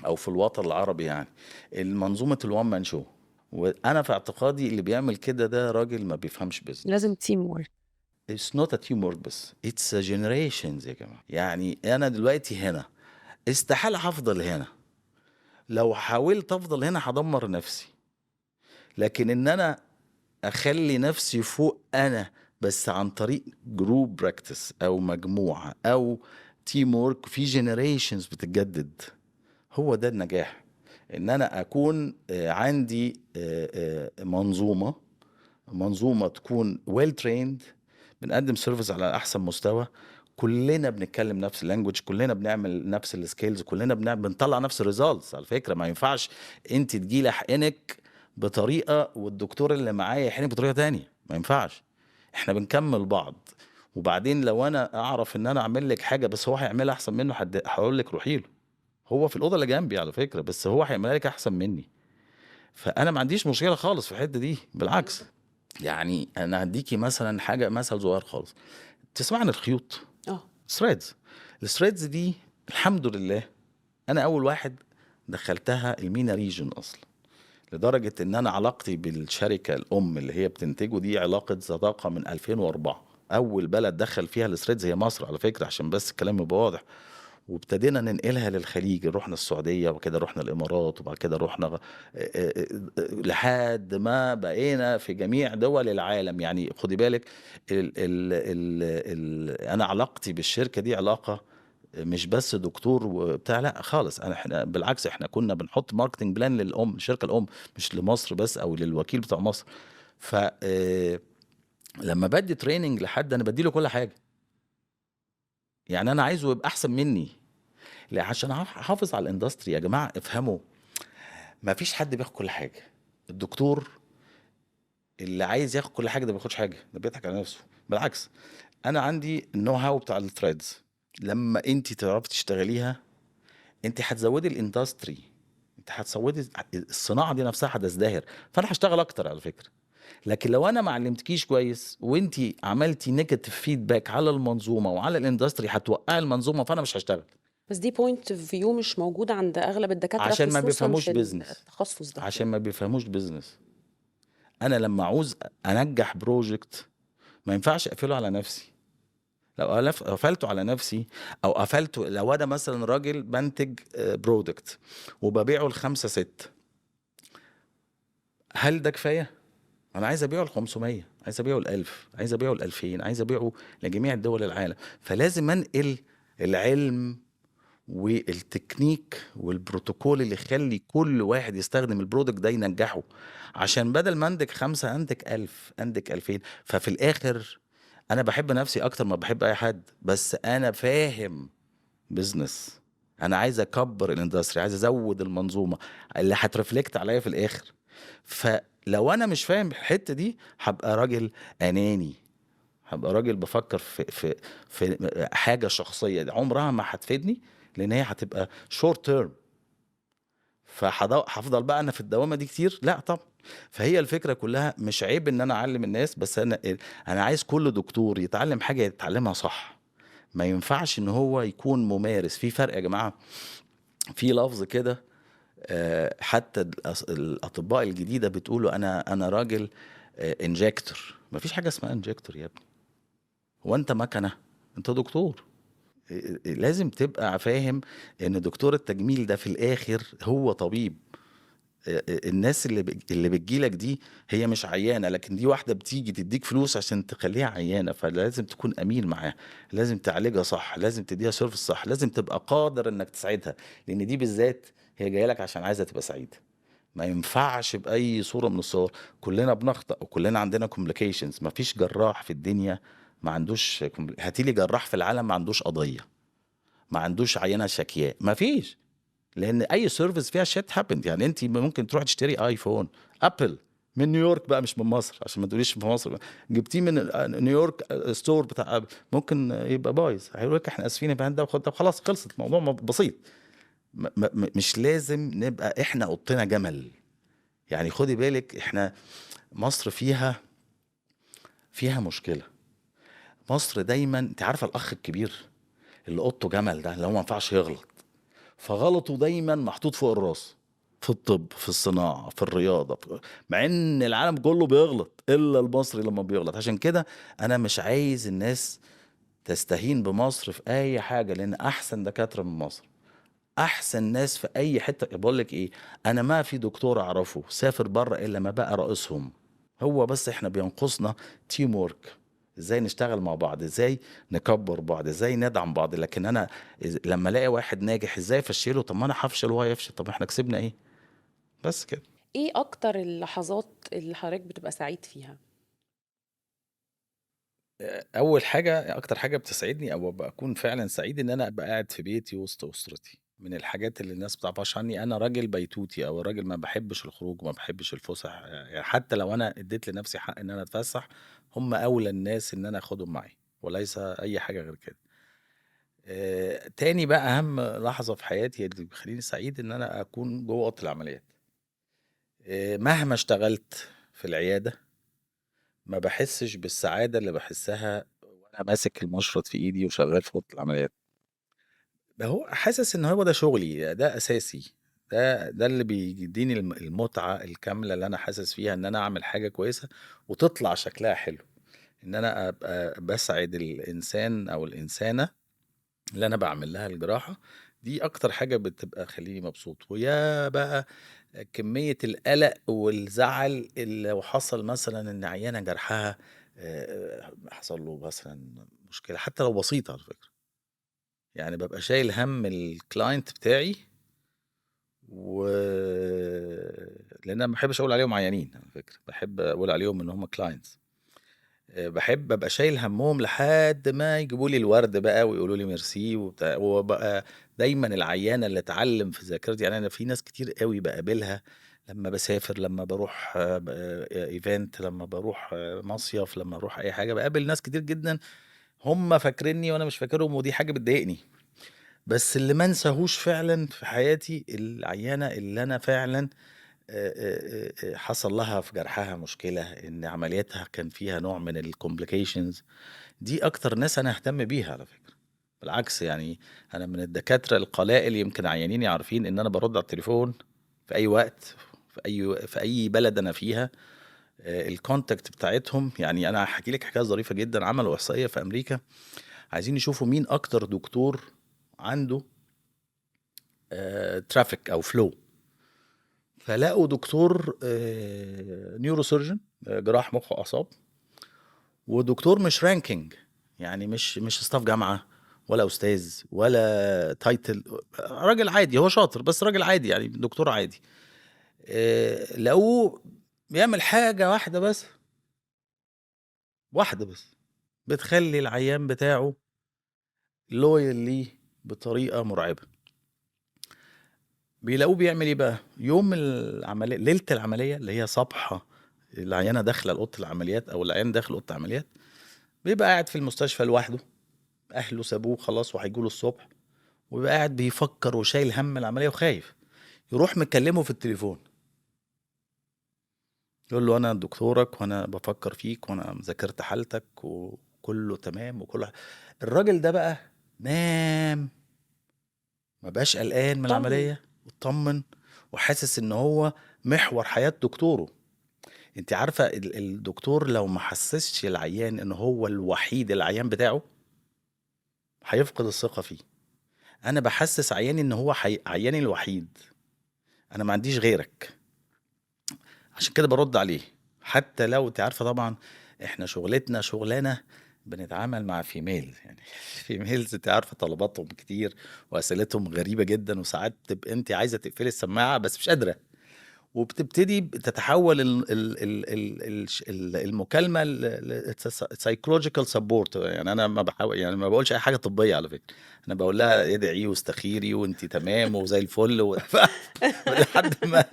او في الوطن العربي، يعني المنظومه الوان مان شو. وانا في اعتقادي اللي بيعمل كده ده راجل ما بيفهمش بزنس. لازم تيم وورك. It's not a teamwork بس it's a generations يا جماعه. يعني انا دلوقتي هنا، استحاله هفضل هنا. لو حاولت افضل هنا هدمر نفسي. لكن ان انا اخلي نفسي فوق انا، بس عن طريق جروب براكتس او مجموعه او تيم وورك في جنريشنز بتتجدد. هو ده النجاح، ان انا اكون عندي منظومه تكون ويل تريند، بنقدم سيرفيس على احسن مستوى، كلنا بنتكلم نفس اللانجوج، كلنا بنعمل نفس السكيلز، كلنا بنطلع نفس الريزالتس. على فكره ما ينفعش انت تجيلي احقنك بطريقه والدكتور اللي معايا يحقنك بطريقه تانية، ما ينفعش. احنا بنكمل بعض. وبعدين لو انا اعرف ان انا اعمل لك حاجه بس هو هيعملها احسن منه، هقول لك روحي له. هو في الاوضه اللي جنبي على فكره، بس هو هيعملها لك احسن مني. فانا ما عنديش مشكله خالص في الحته دي، بالعكس. يعني انا هديكي مثلا حاجه، مثل صغير خالص. تسمع عن الخيوط؟ اه. ثريدز. الثريدز دي الحمد لله انا اول واحد دخلتها المينا ريجن اصلا، لدرجه ان انا علاقتي بالشركه الام اللي هي بتنتجه دي علاقه صداقه من 2004. اول بلد دخل فيها الثريدز هي مصر على فكره، عشان بس الكلام يبقى واضح. وابتدينا ننقلها للخليج، رحنا السعوديه وبعد كده رحنا الامارات وبعد كده رحنا لحد ما بقينا في جميع دول العالم. يعني خدي بالك انا علاقتي بالشركه دي علاقه مش بس دكتور وبتاع، لا خالص. احنا بالعكس، احنا كنا بنحط ماركتنج بلان للام، الشركه الام، مش لمصر بس او للوكيل بتاع مصر. ف لما بدي تريننج لحد انا بديله كل حاجه. يعني انا عايزه يبقى احسن مني. لا، عشان احافظ على الاندستري يا جماعه افهموا، ما فيش حد بياخد كل حاجه. الدكتور اللي عايز ياخد كل حاجه ده ما بياخدش حاجه، ده بيضحك على نفسه. بالعكس، انا عندي النو هاو بتاع الثريدز. لما انت تعرفي تشتغليها انت هتزودي الاندستري، انت هتزودي الصناعه دي نفسها، هتزدهر. فانا هشتغل اكتر على فكره. لكن لو انا ما علمتكيش كويس وانت عملتي نيجاتيف فيدباك على المنظومه وعلى الاندستري، هتوقعي المنظومه، فانا مش هشتغل. بس دي بوينت فيو مش موجودة عند أغلب الدكاترة، عشان ما خصوصا بيفهموش في بيزنس. التخصص ده. عشان ما بيفهموش بيزنس. انا لما عاوز انجح بروجكت ما ينفعش اقفله على نفسي. لو قفلته على نفسي، او قفلته، لو انا مثلا راجل بنتج برودكت وببيعه لخمسة ست، هل ده كفايه؟ انا عايز ابيعه ل 500، عايز ابيعه ل 1000، عايز ابيعه ل 2000، عايز ابيعه لجميع دول العالم. فلازم انقل العلم والتكنيك والبروتوكول اللي يخلي كل واحد يستخدم البرودكت ده ينجحه. عشان بدل ما انتج 5 انتج 1000 انتج 2000. ففي الاخر انا بحب نفسي اكتر ما بحب اي حد، بس انا فاهم بزنس. انا عايز اكبر الاندستري، عايز ازود المنظومه اللي هترفلكت عليا في الاخر. فلو انا مش فاهم الحته دي هبقى راجل اناني، هبقى راجل بفكر في حاجه شخصيه دي عمرها ما هتفيدني، لان هي هتبقى شورت تيرم. فهفضل بقى انا في الدوامه دي كتير؟ لا طبعا. فهي الفكره كلها مش عيب ان انا اعلم الناس، بس انا عايز كل دكتور يتعلم حاجه يتعلمها صح. ما ينفعش ان هو يكون ممارس. في فرق يا جماعه، في لفظ كده حتى الاطباء الجديده بتقولوا انا راجل انجكتور. ما فيش حاجه اسمها انجكتور يا ابني. هو انت مكنه؟ انت دكتور. لازم تبقى فاهم ان دكتور التجميل ده في الاخر هو طبيب. الناس اللي بتجيلك دي هي مش عيانه، لكن دي واحده بتيجي تديك فلوس عشان تخليها عيانه. فلازم تكون امين معاها، لازم تعالجها صح، لازم تديها سيرفيس صح، لازم تبقى قادر انك تساعدها، لان دي بالذات هي جايه لك عشان عايزه تبقى سعيده. ما ينفعش باي صوره من الصور. كلنا بنخطأ وكلنا عندنا كومبليكيشنز. ما فيش جراح في الدنيا ما عندوش هاتيلي جراح في العالم ما عندوش قضيه، ما عندوش عينه شكياء، ما فيش. لان اي سيرفيس فيها شيت هابند. يعني انت ممكن تروح تشتري ايفون ابل من نيويورك بقى، مش من مصر، عشان ما تقوليش في مصر جبتيه من نيويورك ستور بتاع ابل، ممكن يبقى بايظ. هيقول لك احنا اسفين يا فندم، وخد ده خلاص، خلصت الموضوع بسيط. مش لازم نبقى احنا قطنا جمل. يعني خدي بالك، احنا مصر فيها مشكله. مصر دايما، انت عارفه الاخ الكبير اللي قطه جمل ده اللي هو ما ينفعش يغلط، فغلطه دايما محطوط فوق الراس. في الطب، في الصناعة، في الرياضة، مع ان العالم كله بيغلط الا المصري لما بيغلط. عشان كده انا مش عايز الناس تستهين بمصر في اي حاجة، لان احسن دكاترة من مصر، احسن ناس في اي حتة. بقول لك ايه، انا ما في دكتور اعرفه سافر بره الا ما بقى رئيسهم. هو بس احنا بينقصنا تيم وورك، ازاي نشتغل مع بعض، ازاي نكبر بعض، ازاي ندعم بعض. لكن انا لما الاقي واحد ناجح ازاي افشله؟ طب ما انا هفشل وهو يفشل، طب احنا كسبنا ايه؟ بس كده. ايه اكتر اللحظات اللي حضرتك بتبقى سعيد فيها؟ اول حاجه، اكتر حاجه بتسعدني او بكون فعلا سعيد ان انا ابقى قاعد في بيتي وسط اسرتي. من الحاجات اللي الناس بتعرفهاش عني، انا راجل بيتوتي، او راجل ما بحبش الخروج وما بحبش الفسح. يعني حتى لو انا اديت لنفسي حق ان انا اتفسح، هم اولى الناس ان انا اخدهم معي، وليس اي حاجه غير كده. تاني بقى اهم لحظه في حياتي اللي بيخليني سعيد ان انا اكون جوه اوضه العمليات. مهما اشتغلت في العياده ما بحسش بالسعاده اللي بحسها وانا ماسك المشرط في ايدي وشغال في اوضه العمليات. هو حاسس ان هو ده شغلي، ده اساسي، ده اللي بيديني المتعه الكامله اللي انا حاسس فيها ان انا اعمل حاجه كويسه وتطلع شكلها حلو. ان انا ابقى بسعد الانسان او الانسانه اللي انا بعمل لها الجراحه. دي اكتر حاجه بتبقى خليني مبسوط. ويا بقى كميه القلق والزعل اللي لو حصل مثلا ان عيانه جرحها حصل له مثلا مشكله حتى لو بسيطه على فكره، يعني ببقى شايل هم الكلاينت بتاعي. و لان انا ما بحبش اقول عليهم عيانين على فكره، بحب اقول عليهم ان هم كلاينتس. بحب ابقى شايل همهم لحد ما يجيبوا لي الورد بقى ويقولوا لي ميرسي وبتاع. وبقى دايما العيانه اللي اتعلم في ذاكرتي. يعني انا في ناس كتير قوي بقابلها لما بسافر، لما بروح ايفنت، لما بروح مصيف، لما اروح اي حاجه، بقابل ناس كتير جدا هم فاكريني وانا مش فاكرهم، ودي حاجه بتضايقني. بس اللي ما انساهوش فعلا في حياتي العيانه اللي انا فعلا حصل لها في جرحها مشكله، ان عملياتها كان فيها نوع من الكومبليكيشنز. دي اكتر ناس انا اهتم بيها على فكره. بالعكس يعني، انا من الدكاتره القلائل يمكن عيانين عارفين ان انا برد على التليفون في اي وقت، في اي بلد انا فيها. الكونتاكت بتاعتهم، يعني انا هحكي لك حكايه ظريفه جدا. عملوا احصائيه في امريكا، عايزين يشوفوا مين اكتر دكتور عنده ترافيك او فلو. فلقوا دكتور نيورو سيرجن، جراح مخ واعصاب، ودكتور مش رانكينج، يعني مش ستاف جامعه ولا استاذ ولا تايتل، راجل عادي، هو شاطر بس راجل عادي يعني دكتور عادي. لقوه بيعمل حاجه واحده بس بتخلي العيان بتاعه لويال ليه بطريقه مرعبه. بيلاقوه بيعمل ايه بقى؟ يوم العمليه، ليله العمليه اللي هي صبحه العيانه داخله اوضه العمليات او العيان داخل اوضه العمليات، بيبقى قاعد في المستشفى لوحده، اهله سابوه خلاص وهيجوا الصبح، ويبقى قاعد بيفكر وشايل هم العمليه وخايف. يروح مكلمه في التليفون، يقول له انا دكتورك وانا بفكر فيك وانا ذاكرت حالتك وكله تمام الراجل ده بقى نام، ما بقاش قلقان من طمن. العمليه، واطمن، وحاسس ان هو محور حياه دكتوره. انت عارفه الدكتور لو ما حسسش العيان ان هو الوحيد العيان بتاعه هيفقد الثقه فيه. انا بحسس عياني ان هو عياني الوحيد، انا ما عنديش غيرك. عشان كده برد عليه. حتى لو انت عارفه طبعا احنا شغلتنا شغلانه بنتعامل مع فيميل، يعني فيميلز انت عارفه طلباتهم كتير واسئلتهم غريبه جدا، وساعات تبقى انت عايزه تقفلي السماعه بس مش قادره، وبتبتدي تتحول المكالمه سايكولوجيكال سبورت. يعني انا ما بحاول، يعني ما بقولش اي حاجه طبيه على فكره، انا بقول لها ادعي واستخيري وانت تمام وزي الفل لحد ما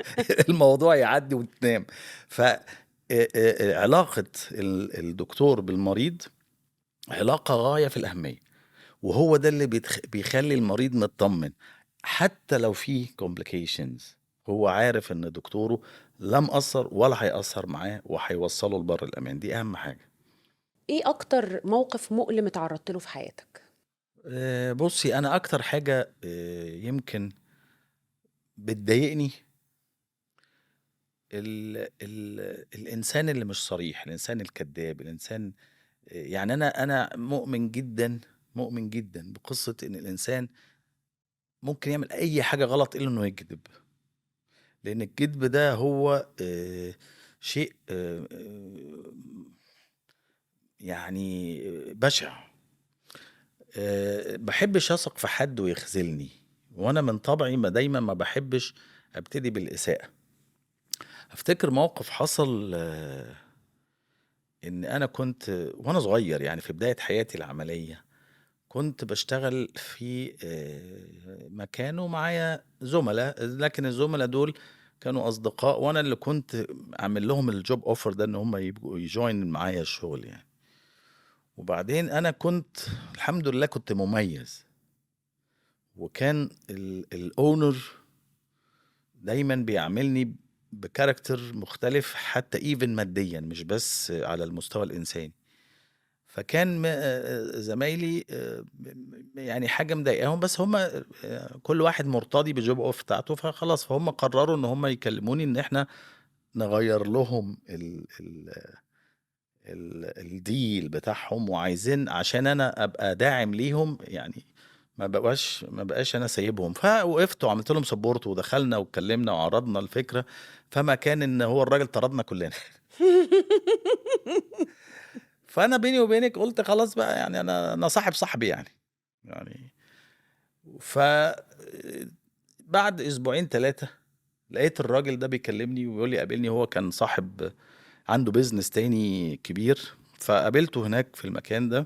الموضوع يعدي وتنام. ف علاقه الدكتور بالمريض علاقه غايه في الاهميه، وهو ده اللي بيخلي المريض مطمن. حتى لو في complications، هو عارف ان دكتوره لا مقصر ولا هيأثر معاه وهيوصله لبر الامان. دي اهم حاجه. ايه اكتر موقف مؤلم اتعرضت له في حياتك؟ بصي، انا اكتر حاجه يمكن بتضايقني ال الانسان اللي مش صريح، الانسان الكذاب، الانسان يعني انا مؤمن جدا بقصه ان الانسان ممكن يعمل اي حاجه غلط الا انه يكذب. لان الكذب ده هو شيء يعني بشع. بحبش أثق في حد ويخذلني، وأنا من طبعي دايما ما بحبش أبتدي بالإساءة. أفتكر موقف حصل، إن أنا كنت وأنا صغير يعني في بداية حياتي العملية، كنت باشتغل في مكان ومعايا زملاء، لكن الزملاء دول كانوا أصدقاء، وأنا اللي كنت عامل لهم الjob offer ده إن هم يبقوا يjoin معايا الشغل يعني. وبعدين أنا كنت الحمد لله كنت مميز، وكان الowner دايمًا بيعاملني بcharacter مختلف حتى even ماديًا مش بس على المستوى الإنساني. فكان زمايلي يعني حاجة مضايقاهم، بس هم كل واحد مرتضي بالjob off بتاعته، فخلاص فهم قرروا إن هم يكلموني إن إحنا نغيّر لهم الdeal بتاعهم، وعايزين عشان أنا أبقى داعم ليهم يعني ما بقاش أنا سايبهم. فوقفت وعملت لهم support ودخلنا واتكلمنا وعرضنا الفكرة، فما كان إن هو الراجل طردنا كلنا. فأنا بيني وبينِك قُلت خلاص بقى يعني أنا صاحب صاحبي يعني بعد أسبوعين 3 لقيت الراجل ده بيكلمني وبيقول لي قابلني، هو كان صاحب عنده business تاني كبير، فقابلته هناك في المكان ده،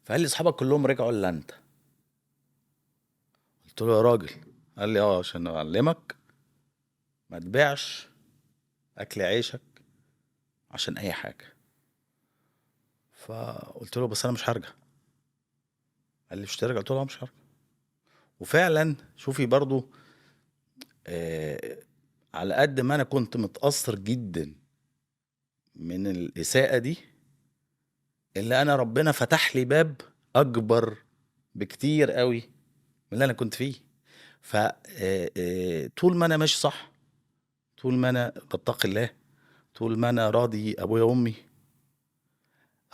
فقال لي: "أصحابك كلّهم رجعوا إلا أنت." قُلت له: "يا راجل." قال لي: "آه، عشان أعلّمك ما تبيعش أكل عيشك عشان أي حاجة." فقُلت له: "بس أنا مش هارجع." قال لي: "مش هترجع؟" قُلت له: "آه، مش هارجع." وفعلًا شوفي برضه على قد ما أنا كنت متأثّر جدًا من الإساءة دي، إلا أنا ربنا فتح لي باب أكبر بكتير أوي من اللي أنا كنت فيه. ف طول ما أنا ماشي صح، طول ما أنا باتقي الله، طول ما أنا راضي أبويا وأمي،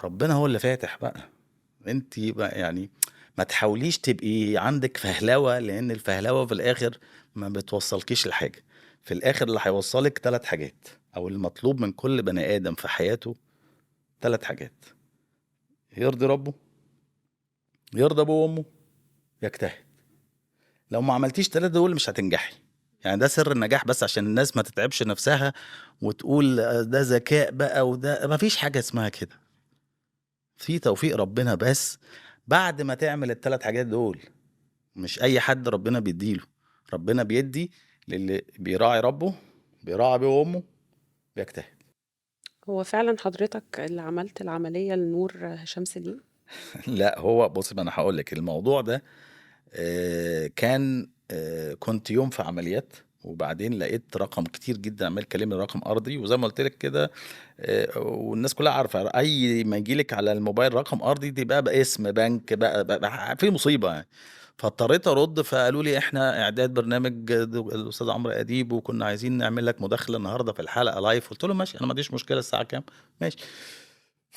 ربنا هو اللي فاتح بقى. أنتِ بقى يعني ما تحاوليش تبقي عندِك فهلوة، لإن الفهلوة في الآخر ما بتوصّلكيش لحاجة. في الآخر اللي هيوصّلِك 3 حاجات، أو المطلوب من كل بني آدم في حياته 3 حاجات: يرضي ربه، يرضي أبوه وأمه، يجتهد. لو ما عملتيش 3 دول مش هتنجحي. يعني ده سر النجاح، بس عشان الناس ما تتعبش نفسها وتقول ده ذكاء بقى وده ما فيش حاجة اسمها كده. في توفيق ربنا بس بعد ما تعمل ال3 حاجات دول. مش أي حد ربنا بيدّي له، ربنا بيدّي للي بيراعي ربه، بيراعي أبوه وأمه، بيجتهد. هو فعلًا حضرتك اللي عملت العملية لنور هشام سليم؟ لأ، هو بُصّي، ما أنا هاقول لِك الموضوع ده. كان كنت يوم في عمليات، وبعدين لقيت رقم كتير جدًا عمّال يكلمني رقم أرضي، وزي ما قُلت لِك كده والناس كلّها عارفة أي ما ييجي لِك على الموبايل رقم أرضي دي بقى باسم بنك بقى في مصيبة يعني. فاضطريت أرُد، فقالوا لي: "إحنا إعداد برنامج الأستاذ عمرو أديب، وكنا عايزين نعمل لك مداخلة النهارده في الحلقة live." قُلت لهم: "ماشي، أنا ما عنديش مشكلة، الساعة كام؟" ماشي.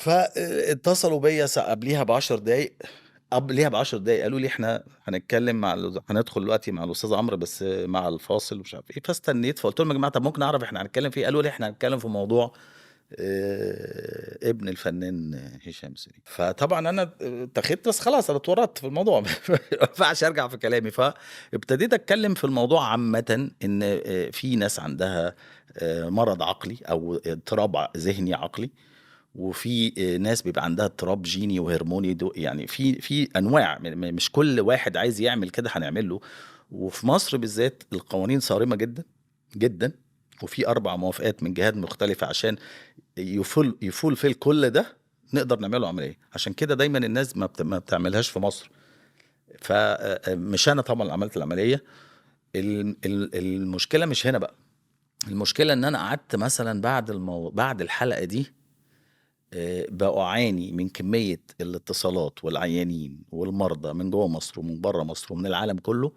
اتصلوا بيّا قبليها ب10 دقايق، قالوا لي: "إحنا هنتكلم مع هندخل دلوقتي مع الأستاذ عمرو بس مع الفاصل." ومش عارف إيه، فاستنيت، فقُلت لهم: "يا جماعة طب ممكن أعرف إحنا هنتكلم في إيه؟" قالوا لي: "إحنا هنتكلم في موضوع ابن الفنان هشام سليم." فطبعًا أنا اتّخذت، بس خلاص أنا اتورطت في الموضوع ما ينفعش أرجع في كلامي. فابتديت أتكلم في الموضوع عامةً، إن في ناس عندها مرض عقلي أو اضطراب ذهني عقلي، وفي ناس بيبقى عندها اضطراب جيني وهرموني يعني في أنواع مش كل واحد عايز يعمل كده هنعمل له. وفي مصر بالذات القوانين صارمة جدًا، جدًا، وفي 4 موافقات من جهات مختلفة عشان يfulfill كل ده نقدر نعمل له عملية. عشان كده دايمًا الناس ما بتعملهاش في مصر. ف مش أنا طبعًا اللي عملت العملية. المشكلة مش هنا بقى. المشكلة إن أنا قعدت مثلًا بعد الحلقة دي باعاني من كمية الاتصالات والعيانين والمرضى من جوّه مصر ومن برّه مصر ومن العالم كلّه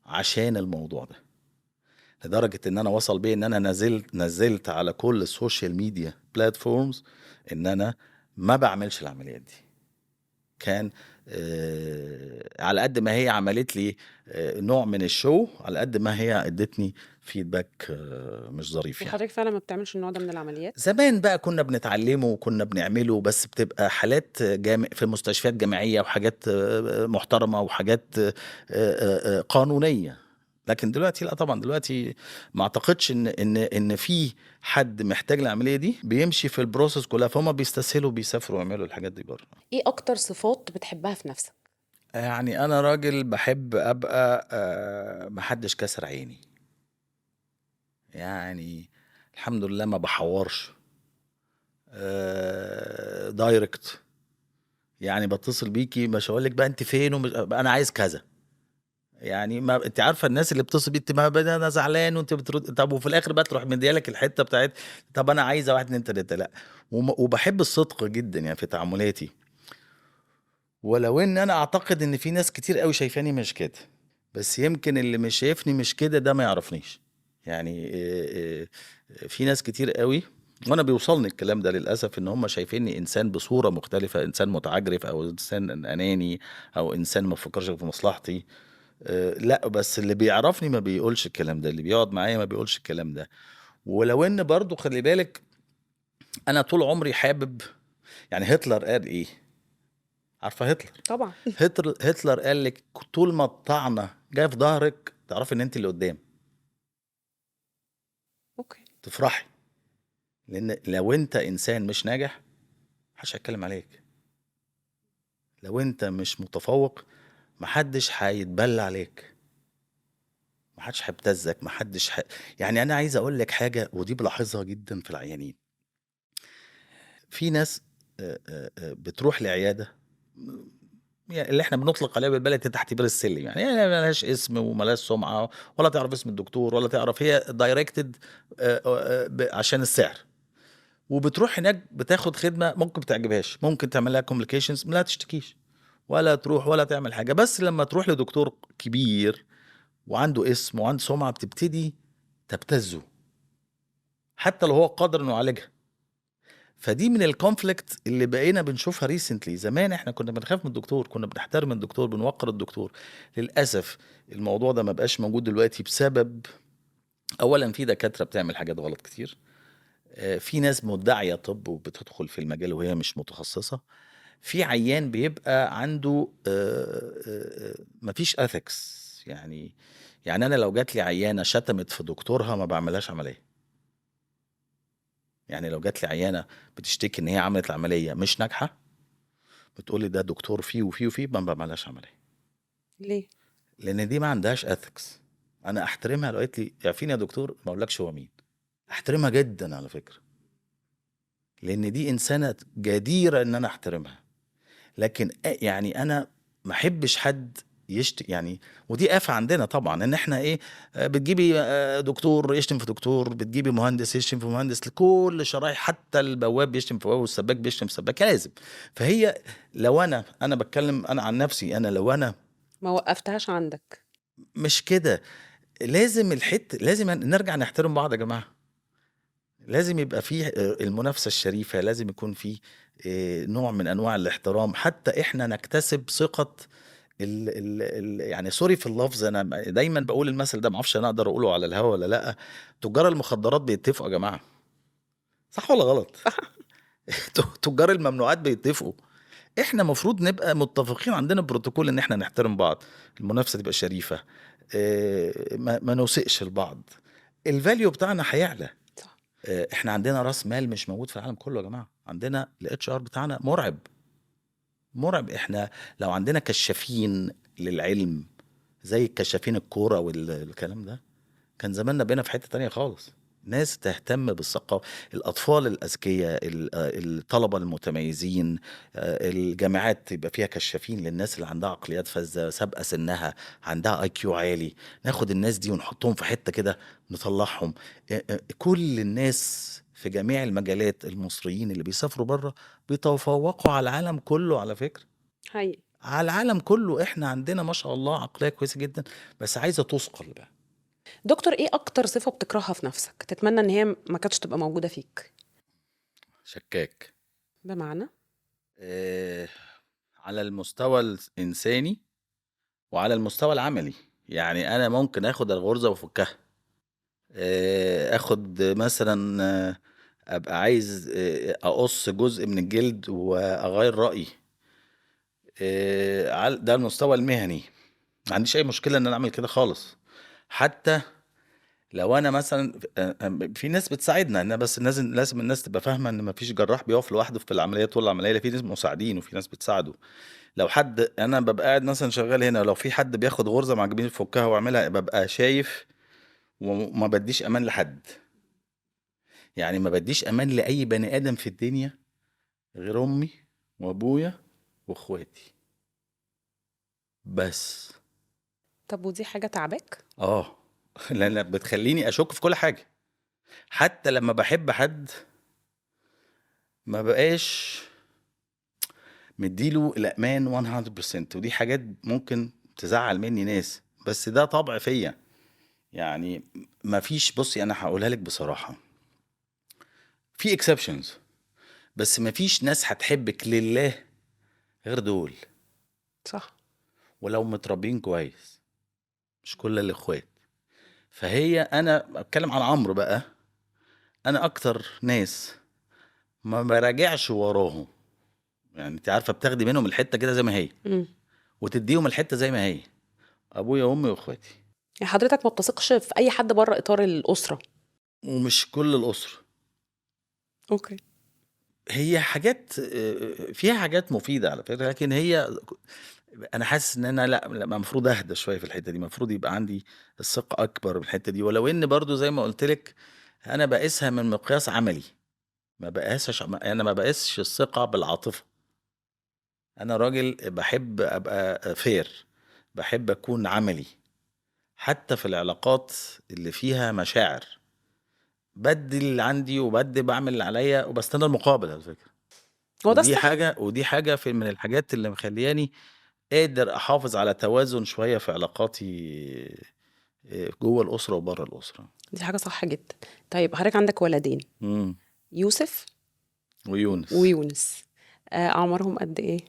عشان الموضوع ده. لدرجة إن أنا وصل بيّا إن أنا نزّلت على كل السوشيال ميديا platforms إن أنا ما باعملش العمليات دي. كان على قد ما هي عملت لي نوع من الshow، على قد ما هي ادّتني فيدباك مش ظريف يعني. وحضرتك فعلا ما بتعملش النوع ده من العمليات؟ زمان بقى كنا بنتعلمه وكنا بنعمله، بس بتبقى حالات في مستشفيات جامعية وحاجات محترمة وحاجات قانونية. لكن دلوقتي لا طبعا، دلوقتي ما اعتقدش ان في حد محتاج العملية دي بيمشي في البروسيس كلها، فهم بيستسهلوا بيسافروا يعملوا الحاجات دي بره. ايه اكتر صفات بتحبها في نفسك؟ يعني انا راجل بحب ابقى محدش كسر عيني، يعني الحمد لله ما بحورش، دايركت. يعني بتصل بيكي مش هقول لك بقى انت فين انا عايز كذا. يعني ما انت عارفه الناس اللي بتصل بيك ما انا زعلان وانت بترد، طب وفي الاخر بقى تروح مديالك الحته بتاعت طب انا عايزه واحد اتنين تلاته. لا، وبحب الصدق جدا يعني في تعاملاتي، ولو ان انا اعتقد ان في ناس كتير قوي شايفاني مش كده، بس يمكن اللي مش شايفني مش كده ده ما يعرفنيش. يعني في ناس كتير قوي وانا بيوصلني الكلام ده للاسف ان هم شايفيني انسان بصوره مختلفه، انسان متعجرف او انسان اناني او انسان ما بفكرش في مصلحتي. لا، بس اللي بيعرفني ما بيقولش الكلام ده، اللي بيقعد معايا ما بيقولش الكلام ده. ولو ان برضو خلي بالك انا طول عمري حابب، يعني هتلر قال ايه؟ عارفه هتلر؟ طبعا. هتلر قال لك طول ما الطعنه جايه في ظهرك تعرفي ان انت اللي قدام، اوكي. تفرحي. لان لو انت انسان مش ناجح محدش هيتكلم عليك، لو انت مش متفوق محدش هيتبلى عليك، محدش هيبتزك، يعني انا عايز اقول لك حاجه ودي بلاحظها جدا في العيانين. في ناس بتروح لعياده يعني اللي احنا بنطلق عليها بالبلدي تحت بير السلم، يعني ملهاش اسم وملهاش سمعه ولا تعرف اسم الدكتور ولا تعرف، هي دايركتد عشان السعر. وبتروح هناك بتاخد خدمه ممكن بتعجبهاش، ممكن تعمل لها كومبليكيشنز، لا تشتكيش ولا تروح ولا تعمل حاجه. بس لما تروح لدكتور كبير وعنده اسم وعنده سمعه بتبتدي تبتزه حتى لو هو قادر انه يعالجها. فدي من الكونفليكت اللي بقينا بنشوفها ريسنتلي. زمان احنا كنا بنخاف من الدكتور، كنا بنحترم الدكتور، بنوقر الدكتور. للاسف الموضوع ده ما بقاش موجود دلوقتي بسبب اولا في دكاتره بتعمل حاجات غلط كتير، في ناس مدعيه طب وبتدخل في المجال وهي مش متخصصه، في عيان بيبقى عنده مفيش اثكس. يعني انا لو جات لي عيانه شتمت في دكتورها ما بعملهاش عمليه. يعني لو جات لي عيانه بتشتكي ان هي عملت العمليه مش ناجحه، بتقول لي ده دكتور فيه وفيه وفيه، ما بعملهاش عمليه. ليه؟ لان دي ما عندهاش اثكس. انا احترمها لو قالت لي اعفيني يا دكتور ما اقولكش هو مين، احترمها جدا على فكره، لان دي انسانه جديره ان انا احترمها. لكن يعني انا ما احبش حد يعني. ودي آفة عندنا طبعا ان احنا ايه، بتجيبي دكتور يشتم في دكتور، بتجيبي مهندس يشتم في مهندس، لكل شرايح، حتى البواب بيشتم في بواب والسباك بيشتم في سباك، لازم. فهي لو انا بتكلم انا عن نفسي، انا لو انا ما وقفتهاش عندك؟ مش كده، لازم نرجع نحترم بعض يا جماعة. لازم يبقى فيه المنافسة الشريفة، لازم يكون فيه نوع من انواع الاحترام، حتى احنا نكتسب ثقة يعني سوري في اللفظ، انا دايما بقول المثل ده، ما اعرفش انا اقدر اقوله على الهوا ولا لا. تجار المخدرات بيتفقوا يا جماعه، صح ولا غلط؟ تجار الممنوعات بيتفقوا. احنا مفروض نبقى متفقين، عندنا بروتوكول ان احنا نحترم بعض، المنافسه تبقى شريفه، ما نسيئش لبعض، الفاليو بتاعنا هيعلى. صح. احنا عندنا راس مال مش موجود في العالم كله يا جماعه، عندنا الاتش ار بتاعنا مرعب مرعب. احنا لو عندنا كشافين للعلم زي كشافين الكورة والكلام ده، كان زماننا بقينا في حتة تانية خالص. ناس تهتم بالثقافة، الأطفال الأذكياء، الطلبة المتميزين، الجامعات يبقى فيها كشافين للناس اللي عندها عقليات فذة سابقة سنها، عندها اي كيو عالي. ناخد الناس دي ونحطهم في حتة كده نطلعهم. كل الناس في جميع المجالات، المصريين اللي بيسافروا بره بيتفوقوا على العالم كله على فكرة. حقيقي. على العالم كله احنا عندنا ما شاء الله عقلية كويسة جدا، بس عايزة تثقل بقى. دكتور، ايه اكتر صفة بتكرهها في نفسك تتمنى ان هي ما كانتش تبقى موجودة فيك؟ شكاك. بمعنى؟ اه، على المستوى الإنساني وعلى المستوى العملي. يعني أنا ممكن آخد الغرزة وأفكها، اخد مثلا ابقى عايز اقص جزء من الجلد واغير رأيي. ده المستوى المهني، ما عنديش اي مشكلة ان انا اعمل كده خالص. حتى لو انا مثلا في ناس بتساعدنا، ان بس لازم الناس تبقى فاهمه ان مفيش جراح بيقف لوحده في العمليه طول العمليه، لا، في ناس مساعدين وفي ناس بتساعده. لو حد، انا ببقى قاعد مثلا شغال هنا، لو في حد بياخد غرزه مع جبين يفكها واعملها، ببقى شايف وما بديش امان لحد. يعني ما بديش امان لاي بني ادم في الدنيا غير امي وابويا واخواتي بس. طب ودي حاجة تعباك؟ اه لان بتخليني اشك في كل حاجه. حتى لما بحب حد ما بقاش مديله الامان 100%، ودي حاجات ممكن تزعل مني ناس، بس ده طبع فيا. يعني ما فيش، بصي انا هقولها لك بصراحة، في اكسبشنز، بس ما فيش ناس هتحبك لله غير دول، صح. ولو متربين كويس، مش كل الاخوات. فهي انا اتكلم عن عمرو بقى، انا اكتر ناس ما براجعش وراهم. يعني انت عارفه بتاخدي منهم الحته كده زي ما هي، امم. وتديهم الحته زي ما هي، ابويا وامي واخواتي. يعني حضرتك ما بتثقش في اي حد بره اطار الاسره؟ ومش كل الاسره. اوكي. هي حاجات فيها حاجات مفيدة على فكرة، لكن هي انا حاسس ان انا لا المفروض اهدى شوية في الحتة دي، المفروض يبقى عندي الثقة اكبر من الحتة دي. ولو ان برضو زي ما قلت لك، انا بقيسها من مقياس عملي، انا ما بقيسش الثقة بالعاطفة. انا راجل بحب ابقى فير، بحب اكون عملي. حتى في العلاقات اللي فيها مشاعر، بدي اللي عندي وبدي بعمل اللي عليا وبستنى المقابل على فكرة. هو ده الصح. ودي حاجة من الحاجات اللي مخلياني قادر احافظ على توازن شوية في علاقاتي جوه الأسرة وبره الأسرة. دي حاجه صح جدا. طيب حضرتك عندك ولدين، امم. يوسف ويونس. ويونس، اعمارهم قد ايه؟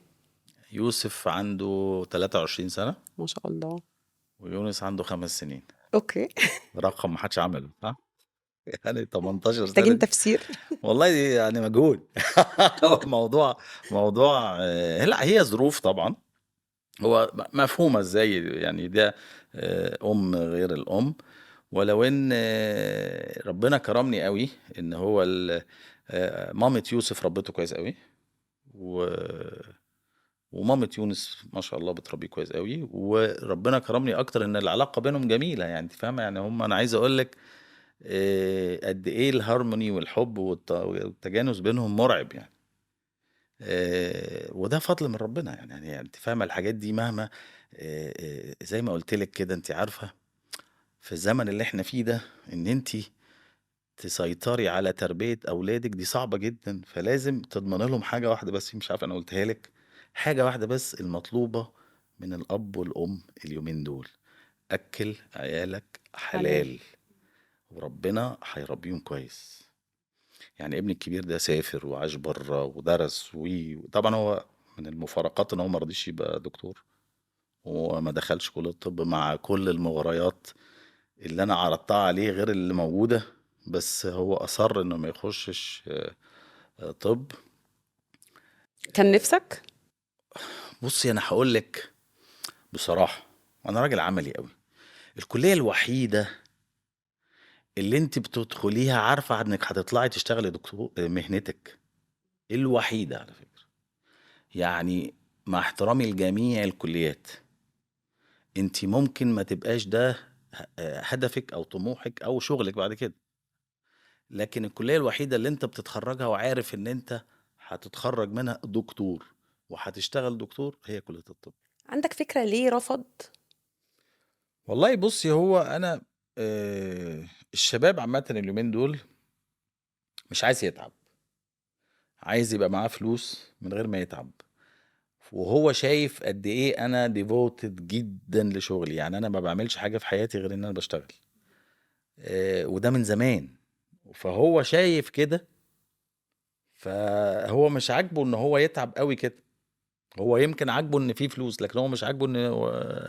يوسف عنده 23 سنة، ما شاء الله. ويونس عنده 5 سنين. اوكي. رقم ما حدش عمله، صح؟ يعني 18 سنة محتاجين دي تفسير. والله دي يعني مجهود. هو موضوع لا، هي ظروف طبعا، هو مفهومة ازاي يعني. ده أم غير الأم. ولو ان ربنا كرمني قوي ان هو مامة يوسف ربته كويس قوي، و ومامة يونس ما شاء الله بتربيه كويس قوي، وربنا كرمني اكتر ان العلاقة بينهم جميلة. يعني انت فاهمة، يعني هم، انا عايز اقول لك قد ايه الهارموني والحب والتجانس بينهم مرعب يعني. وده فضل من ربنا يعني انت فاهمة الحاجات دي مهما زي ما قلت لك كده، انت عارفة في الزمن اللي احنا فيه ده، ان انت تسيطري على تربية أولادك دي صعبة جدا. فلازم تضمن لهم حاجة واحدة بس، مش عارف أنا قلتها لك، حاجة واحدة بس المطلوبة من الأب والأم اليومين دول: أكل عيالك حلال. حلال، وربنا هيربيهم كويس. يعني ابني الكبير ده سافر وعاش بره ودرس، وطبعا هو من المفارقات ان هو ما رضيش يبقى دكتور، وما دخلش كلية الطب مع كل المغريات اللي انا عرضتها عليه غير اللي موجودة. بس هو اصر انه ما يخشش طب. كان نفسك؟ بصي انا هقول لك بصراحة، انا راجل عملي قوي. الكلية الوحيدة اللي انت بتدخليها عارفة انك هتطلعي تشتغلي دكتور مهنتك، الوحيدة على فكرة. يعني مع احترامي لجميع الكليات، انت ممكن ما تبقاش ده هدفك او طموحك او شغلك بعد كده، لكن الكلية الوحيدة اللي انت بتتخرجها وعارف ان انت هتتخرج منها دكتور وهتشتغل دكتور هي كلية الطب. عندك فكره ليه رفض؟ والله بصي، هو انا الشباب عامة اليومين دول مش عايز يتعب، عايز يبقى معاه فلوس من غير ما يتعب. وهو شايف قد ايه انا ديفوتد جدا لشغلي. يعني انا ما بعملش حاجة في حياتي غير ان انا بشتغل، وده من زمان. فهو شايف كده، فهو مش عاجبه ان هو يتعب قوي كده. هو يمكن عاجبه ان فيه فلوس، لكن هو مش عاجبه ان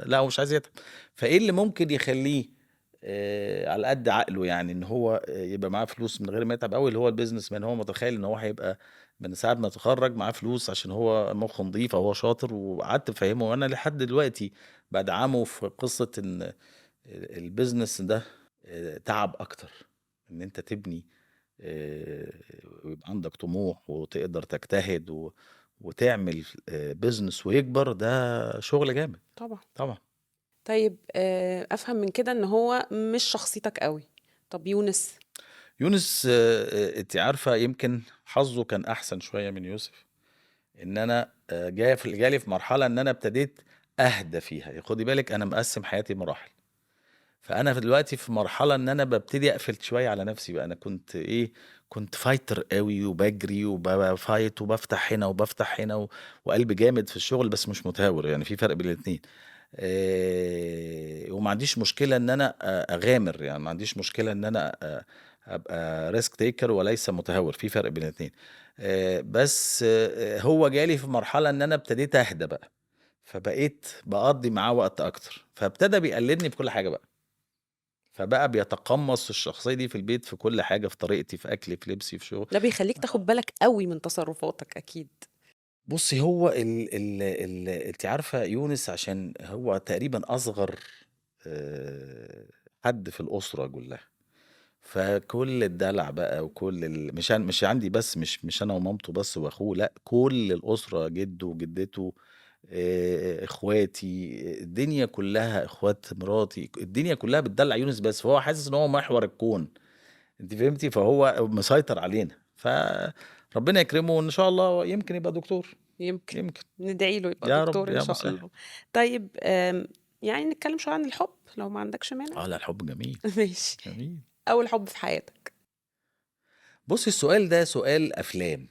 لا، هو مش عايز يتعب. فايه اللي ممكن يخليه على قد عقله، يعني ان هو يبقى معاه فلوس من غير ما يتعب قوي، اللي هو البيزنس مان. هو متخيل ان هو هيبقى من ساعه ما يتخرج معاه فلوس عشان هو مخه نظيف او هو شاطر. وقعدت افهمه، وانا لحد دلوقتي بدعمه في قصه ان البيزنس ده تعب اكتر. ان انت تبني آه، ويبقى عندك طموح وتقدر تجتهد وتعمل بيزنس ويكبر، ده شغل جامد طبعا. طبعا. طيب افهم من كده ان هو مش شخصيتك قوي. طب يونس؟ يونس انت عارفه يمكن حظه كان احسن شويه من يوسف. ان انا جالي في مرحله ان انا ابتديت اهدى فيها. خدي بالك انا مقسم حياتي مراحل. فانا في دلوقتي في مرحله ان انا ببتدي اقفل شويه على نفسي بقى. انا كنت كنت فايتر قوي وبجري وبفايت وبفتح هنا وبفتح هنا وقلبي جامد في الشغل، بس مش متهور. يعني في فرق بين الاتنين. وما عنديش مشكله ان انا اغامر. يعني ما عنديش مشكله ان انا ابقى ريسك تيكر وليس متهور. في فرق بين الاتنين. بس هو جالي في مرحله ان انا ابتديت اهدى بقى. فبقيت بقضي معاه وقت اكتر، فابتدى بيقلدني في كل حاجه بقى. فبقى بيتقمص الشخصية دي في البيت، في كل حاجة، في طريقتي، في أكلي، في لبسي، في شغل. ده بيخليك تاخد بالك قوي من تصرفاتك اكيد. بصي، هو انت عارفة يونس عشان هو تقريبا أصغر آه، حد في الأسرة كلها. فكل الدلع بقى وكل مش عندي بس، مش أنا ومامته بس وأخوه، لا كل الأسرة، جده وجدته، اخواتي، الدنيا كلها، اخوات مراتي، الدنيا كلها بتدلع يونس بس. فهو حاسس ان هو محور الكون. انت فهمتي؟ فهو مسيطر علينا. فربنا يكرمه وان شاء الله يمكن يبقى دكتور. يمكن. يمكن. ندعي له يبقى يا رب دكتور ان يا شاء مسهل. الله. طيب يعني نتكلم شويه عن الحب لو ما عندكش مانع. اه لا، الحب جميل. ماشي. جميل. اول حب في حياتك؟ بصي، السؤال ده سؤال افلام.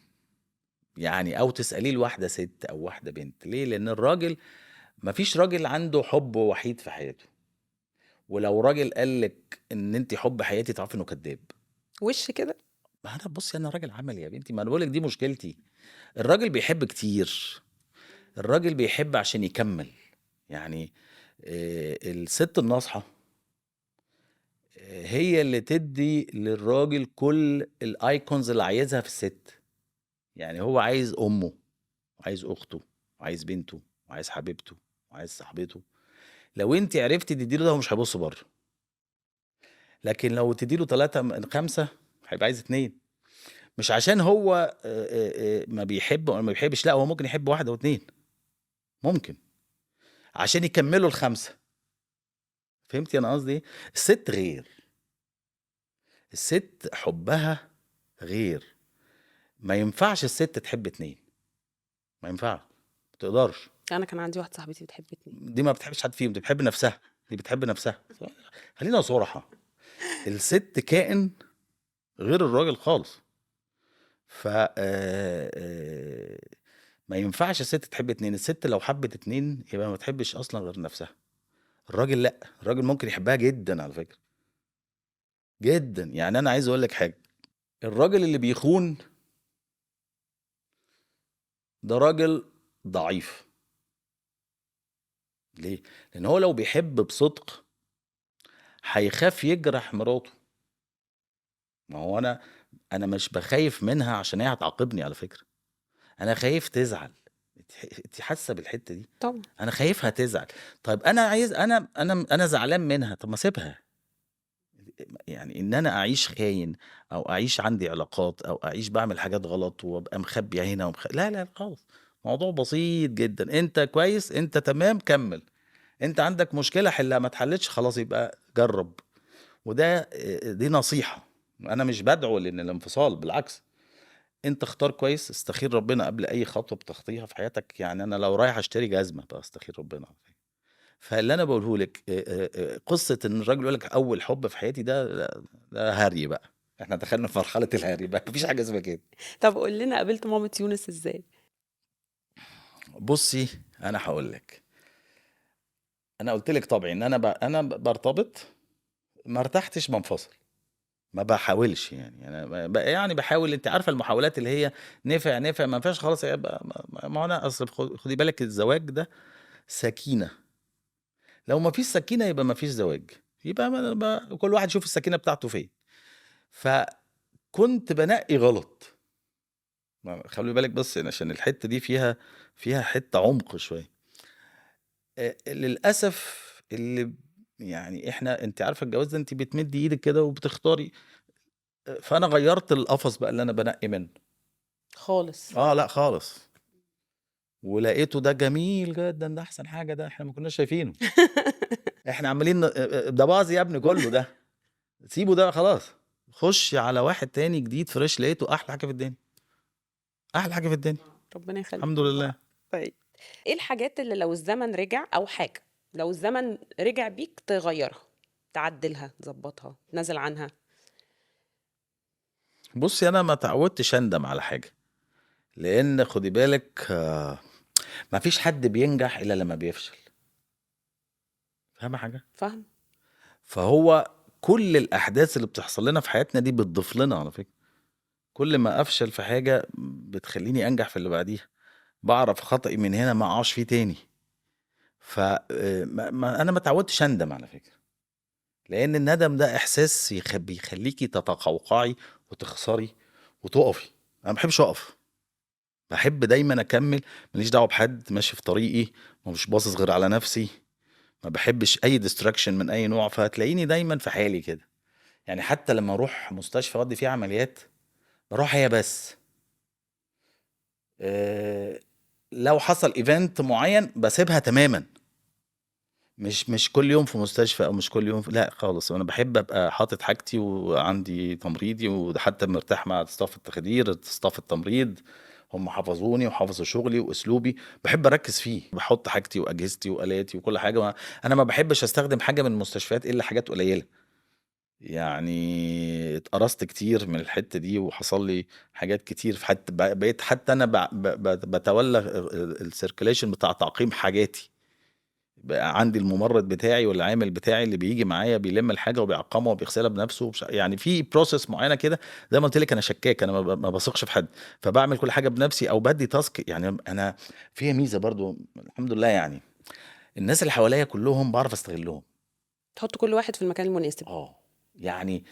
يعني او تساليه لواحده ست او واحده بنت. ليه؟ لان الراجل، مفيش راجل عنده حب وحيد في حياته. ولو راجل قال لك ان انت حب حياتي، تعرفي انه كذاب. وش كده؟ ما انا بصي، انا راجل عملي يا بنتي. ما انا بقول لك دي مشكلتي. الراجل بيحب كتير. الراجل بيحب عشان يكمل. يعني الست الناصحة هي اللي تدي للراجل كل الايكونز اللي عايزها في الست. يعني هو عايز امه، وعايز اخته، وعايز بنته، وعايز حبيبته، وعايز صاحبته. لو انت عرفتي تديله ده، هو مش هيبص بره. لكن لو تديله 3 من 5، هيبقى عايز 2. مش عشان هو ما بيحب ولا ما بيحبش، لا هو ممكن يحب واحدة واتنين. ممكن عشان يكملوا ال5. فهمتي انا قصدي ايه؟ الست غير. الست حبها غير. ما ينفعش الست تحب 2. ما ينفعش. ما تقدرش. انا كان عندي واحده صاحبتي بتحب اتنين. دي ما بتحبش حد فيهم، دي بتحب نفسها. دي بتحب نفسها. خلينا صراحة. الست كائن غير الراجل خالص. ف ما ينفعش الست تحب 2. الست لو حبت 2 يبقى ما تحبش اصلا غير نفسها. الراجل لا. الراجل ممكن يحبها جدا على فكرة. جدا. يعني انا عايز اقول لك حاجة. الراجل اللي بيخون ده راجل ضعيف. ليه؟ لان هو لو بيحب بصدق هيخاف يجرح مراته. ما هو انا مش بخايف منها عشان هي هتعاقبني على فكرة. انا خايف تزعل. انت حاسه بالحته دي؟ طبعا. انا خايفها تزعل. طيب انا عايز، انا زعلان منها، طب ما اسيبها. يعني ان انا اعيش خاين، او اعيش عندي علاقات، او اعيش بعمل حاجات غلط وابقى مخبي هنا لا لا خالص. موضوع بسيط جدا. انت كويس، انت تمام، كمل. انت عندك مشكله، حلها. ما اتحلتش، خلاص يبقى جرب. وده دي نصيحه. انا مش بدعو لان الانفصال، بالعكس. انت اختار كويس، استخير ربنا قبل اي خطوه بتخطيها في حياتك. يعني انا لو رايح اشتري جزمه بقى استخير ربنا. فاللي انا بقوله لك قصه ان الراجل يقول لك اول حب في حياتي، ده هري بقى. احنا دخلنا في مرحله الهري بقى. مفيش حاجه اسمها كده. طب قول لنا، قابلت مامة يونس ازاي؟ بصي، انا هقول لك. انا قلت لك طبعا ان انا برتبط. ما ارتحتش، بنفصل. ما بحاولش. يعني انا يعني بحاول. انت عارفه المحاولات اللي هي نفع نفع، ما فيهاش خلاص يبقى. ما انا اصل خدي بالك، الزواج ده سكينه. لو ما فيش سكينه يبقى ما فيش زواج. يبقى كل واحد يشوف السكينه بتاعته فين. فكنت بنقي غلط. خلي بالك بس عشان الحته دي فيها حته عمق شويه. للاسف اللي يعني انت عارفه الجواز ده انت بتمدي ايدك كده وبتختاري. فانا غيرت القفص بقى اللي انا بنقي منه. خالص. لا خالص. ولقيته ده جميل جدا، ده احسن حاجه، ده احنا ما كناش شايفينه. احنا عاملين ده باظ يا ابني كله ده. سيبه ده خلاص. خش على واحد تاني جديد فريش، لقيته احلى حاجه في الدنيا. احلى حاجه في الدنيا. ربنا يخليك. الحمد لله. طيب، ايه الحاجات اللي لو الزمن رجع، او حاجة لو الزمن رجع بيك تغيرها، تعدلها، تظبطها، تنزل عنها؟ بصي انا ما تعودتش اندم على حاجه، لان خدي بالك ما فيش حد بينجح الا لما بيفشل. فاهمه حاجه؟ فاهم. فهو كل الاحداث اللي بتحصل لنا في حياتنا دي بتضيف لنا على فكره. كل ما افشل في حاجه بتخليني انجح في اللي بعديها. بعرف خطأي من هنا ما اقعش فيه تاني. انا ما تعودتش اندم على فكره، لان الندم ده احساس بيخليكي تتقوقعي وتخسري وتقفي. انا ما بحبش اقف. بحب دايما اكمل. ماليش دعوه بحد، ماشي في طريقي، مش باصص غير على نفسي. ما بحبش اي ديستراكشن من اي نوع، فهتلاقيني دايما في حالي كده. يعني حتى لما اروح مستشفى اودي فيه عمليات، بروح هي بس. أه لو حصل ايفنت معين بسيبها تماما. مش كل يوم في مستشفى، او مش كل يوم لا خالص. انا بحب ابقى حاطط حاجتي وعندي تمريضي، وحتى مرتاح مع ستاف التخدير، ستاف التمريض. هم حفظوني وحفظوا شغلي واسلوبي. بحب اركز فيه، بحط حاجتي واجهزتي والاتي وكل حاجه. انا ما بحبش استخدم حاجه من المستشفيات الا حاجات قليله. يعني اتقرصت كتير من الحته دي، وحصل لي حاجات كتير في حتى بقيت حتى انا بتولى السيركيليشن بتاع تعقيم حاجاتي. بقى عندي الممرض بتاعي والعامل بتاعي اللي بيجي معايا بيلم الحاجه وبيعقمها وبيغسلها بنفسه يعني في بروسيس معينه كده. زي ما قلت لك انا شكاك، انا ما بثقش في حد. فبعمل كل حاجه بنفسي او بدي تاسك. يعني انا فيها ميزه برضو الحمد لله. يعني الناس اللي حواليا كلهم بعرف استغلهم. تحط كل واحد في المكان المناسب. يعني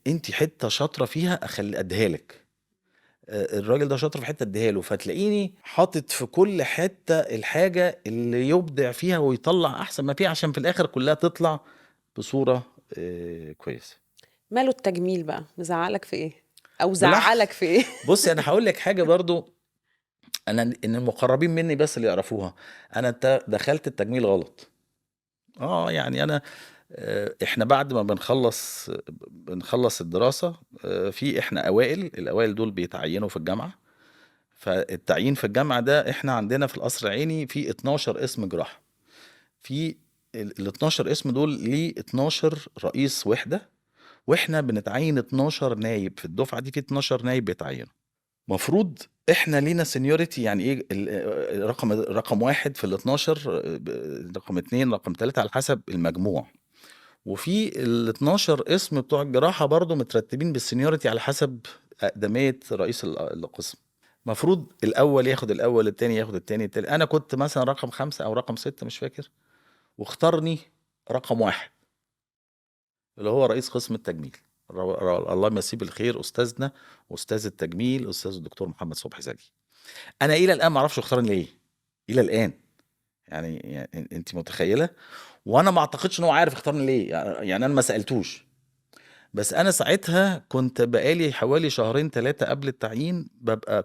انت حته شاطره فيها اخلي اديها لك. الراجل ده شاطر في حته اديها له، فتلاقيني حاطط في كل حته الحاجه اللي يبدع فيها ويطلع احسن ما فيها، عشان في الاخر كلها تطلع بصوره كويسه. ماله التجميل بقى مزعلك في ايه، او بالعكس. زعلك في ايه؟ بصي انا هقول لك حاجه برضو. انا ان المقربين مني بس اللي يعرفوها. انا دخلت التجميل غلط. يعني انا احنا بعد ما بنخلص الدراسه، في احنا الاوائل دول بيتعينوا في الجامعه. فالتعيين في الجامعه ده احنا عندنا في القصر العيني في 12 اسم جراحه. في ال 12 اسم دول ليه 12 رئيس وحده. واحنا بنتعين 12 نايب في الدفعه دي، في 12 نايب بيتعينوا. مفروض احنا لينا سينيوريتي. يعني ايه رقم واحد في ال 12، رقم اتنين، رقم تلاته، على حسب المجموع. وفي ال 12 اسم بتوع الجراحه برضو مترتبين بالسينيوريتي على حسب اقدميه رئيس القسم. مفروض الاول ياخد الاول، التاني ياخد التاني، التالت. انا كنت مثلا رقم 5 او رقم 6 مش فاكر. واختارني رقم 1 اللي هو رئيس قسم التجميل. الله يمسيه بالخير، استاذنا واستاذ التجميل استاذ الدكتور محمد صبحي زكي. انا الى الان ما اعرفش اختارني ليه. الى الان. يعني انت متخيله. وانا ما اعتقدش ان هو عارف اختارني ليه. يعني انا ما سالتوش. بس انا ساعتها كنت بقالي حوالي شهرين ثلاثه قبل التعيين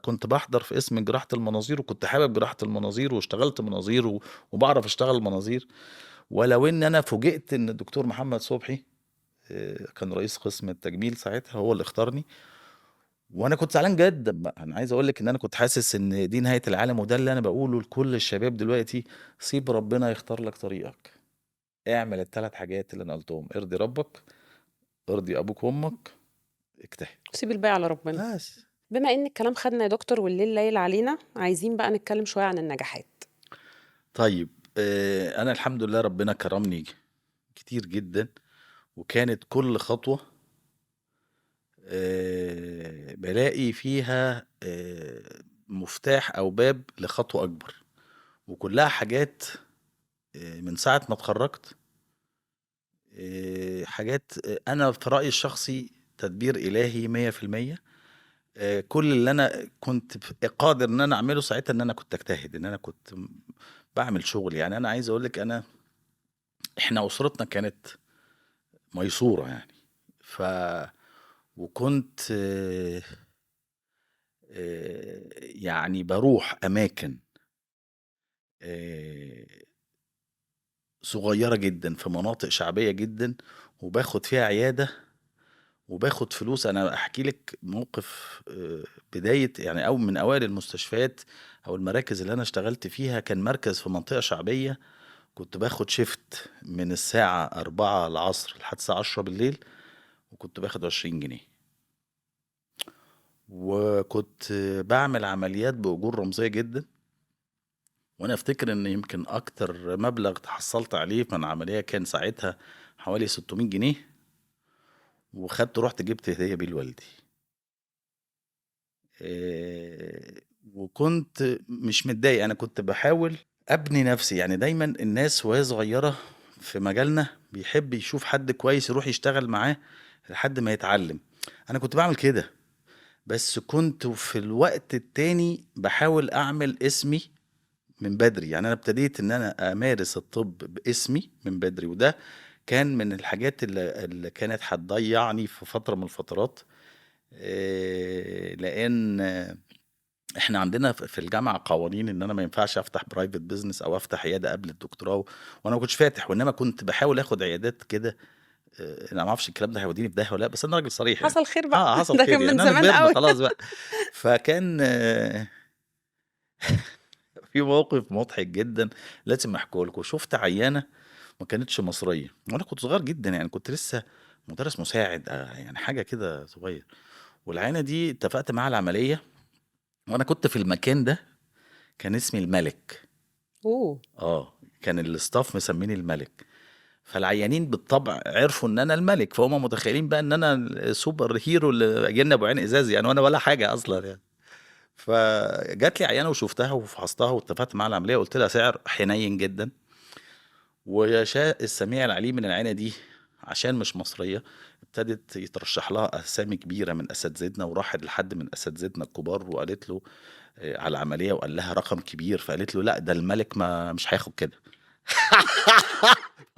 كنت بحضر في اسم جراحه المناظير، وكنت حابب جراحه المناظير واشتغلت مناظير وبعرف اشتغل مناظير. ولو ان انا فوجئت ان الدكتور محمد صبحي كان رئيس قسم التجميل ساعتها هو اللي اختارني. وانا كنت زعلان جدا بقى. انا عايز اقول لك ان انا كنت حاسس ان دي نهايه العالم. وده اللي انا بقوله لكل الشباب دلوقتي: سيب ربنا يختار لك طريقك. اعمل الثلاث حاجات اللي انا قلتهم: ارضي ربك، ارضي ابوك وامك، اجتهد. سيب الباقي على ربنا. بس. بما ان الكلام خدنا يا دكتور والليل ليل علينا، عايزين بقى نتكلم شوية عن النجاحات. طيب انا الحمد لله ربنا كرمني كتير جدا. وكانت كل خطوه بلاقي فيها مفتاح او باب لخطوه اكبر. وكلها حاجات من ساعه ما اتخرجت حاجات انا في رايي الشخصي تدبير الهي 100%. كل اللي انا كنت قادر ان انا اعمله ساعتها ان انا كنت اجتهد، ان انا كنت بعمل شغل. يعني انا عايز اقول لك احنا اسرتنا كانت ميسوره يعني. ف وكنت يعني بروح اماكن آه، صغيره جدا في مناطق شعبيه جدا، وباخد فيها عياده وباخد فلوس. انا احكي لك موقف بدايه يعني او من اوائل المستشفيات او المراكز اللي انا اشتغلت فيها، كان مركز في منطقه شعبيه. كنت باخد شيفت من الساعه 4 العصر لحد الساعه 10 بالليل، وكنت باخد 20 جنيه. وكنت بعمل عمليات باجور رمزيه جدا. وانا افتكر ان يمكن اكتر مبلغ تحصلت عليه من عمليه كان ساعتها حوالي 600 جنيه، وخدت رحت جبت هديه بيه لوالدي. آه، وكنت مش متضايق، انا كنت بحاول ابني نفسي. يعني دايما الناس وهي صغيره في مجالنا بيحب يشوف حد كويس يروح يشتغل معاه لحد ما يتعلم. انا كنت بعمل كده، بس كنت في الوقت التاني بحاول اعمل اسمي من بدري. يعني انا ابتديت ان انا امارس الطب باسمي من بدري، وده كان من الحاجات اللي كانت هتضيعني في فتره من الفترات. لان احنا عندنا في الجامعه قوانين ان انا ما ينفعش افتح برايفت بزنس او افتح عياده قبل الدكتوراه، وانا ما كنتش فاتح، وانما كنت بحاول اخد عيادات كده. انا ما اعرفش الكلام ده هيوديني في داهيه ولا لا، بس انا راجل صريح يعني. حصل خير بقى. اه حصل ده خير، كان من يعني انا زمان كبرنا قوي. خلاص بقى. فكان في موقف مضحك جدا لازم احكيه لكم. شفت عيانه ما كانتش مصريه، وانا كنت صغير جدا، يعني كنت لسه مدرس مساعد يعني حاجه كده صغير. والعيانه دي اتفقت معاها العمليه، وانا كنت في المكان ده كان اسمي الملك. اوه. كان الاستاف مسميني الملك. فالعيانين بالطبع عرفوا ان انا الملك، فهم متخيلين بقى ان انا السوبر هيرو اللي جاي ابو عين ازاز يعني، وانا ولا حاجه اصلا يعني. فجات لي عيانه وشفتها وفحصتها واتفقت معاها العمليه، قلت لها سعر حنين جدا. ويشاء السميع العليم من العينه دي، عشان مش مصريه، ابتدت يترشح لها اسامي كبيره من اساتذتنا، وراحت لحد من اساتذتنا الكبار وقالت له على العمليه، وقال لها رقم كبير، فقالت له لا ده الملك ما مش هياخد كده.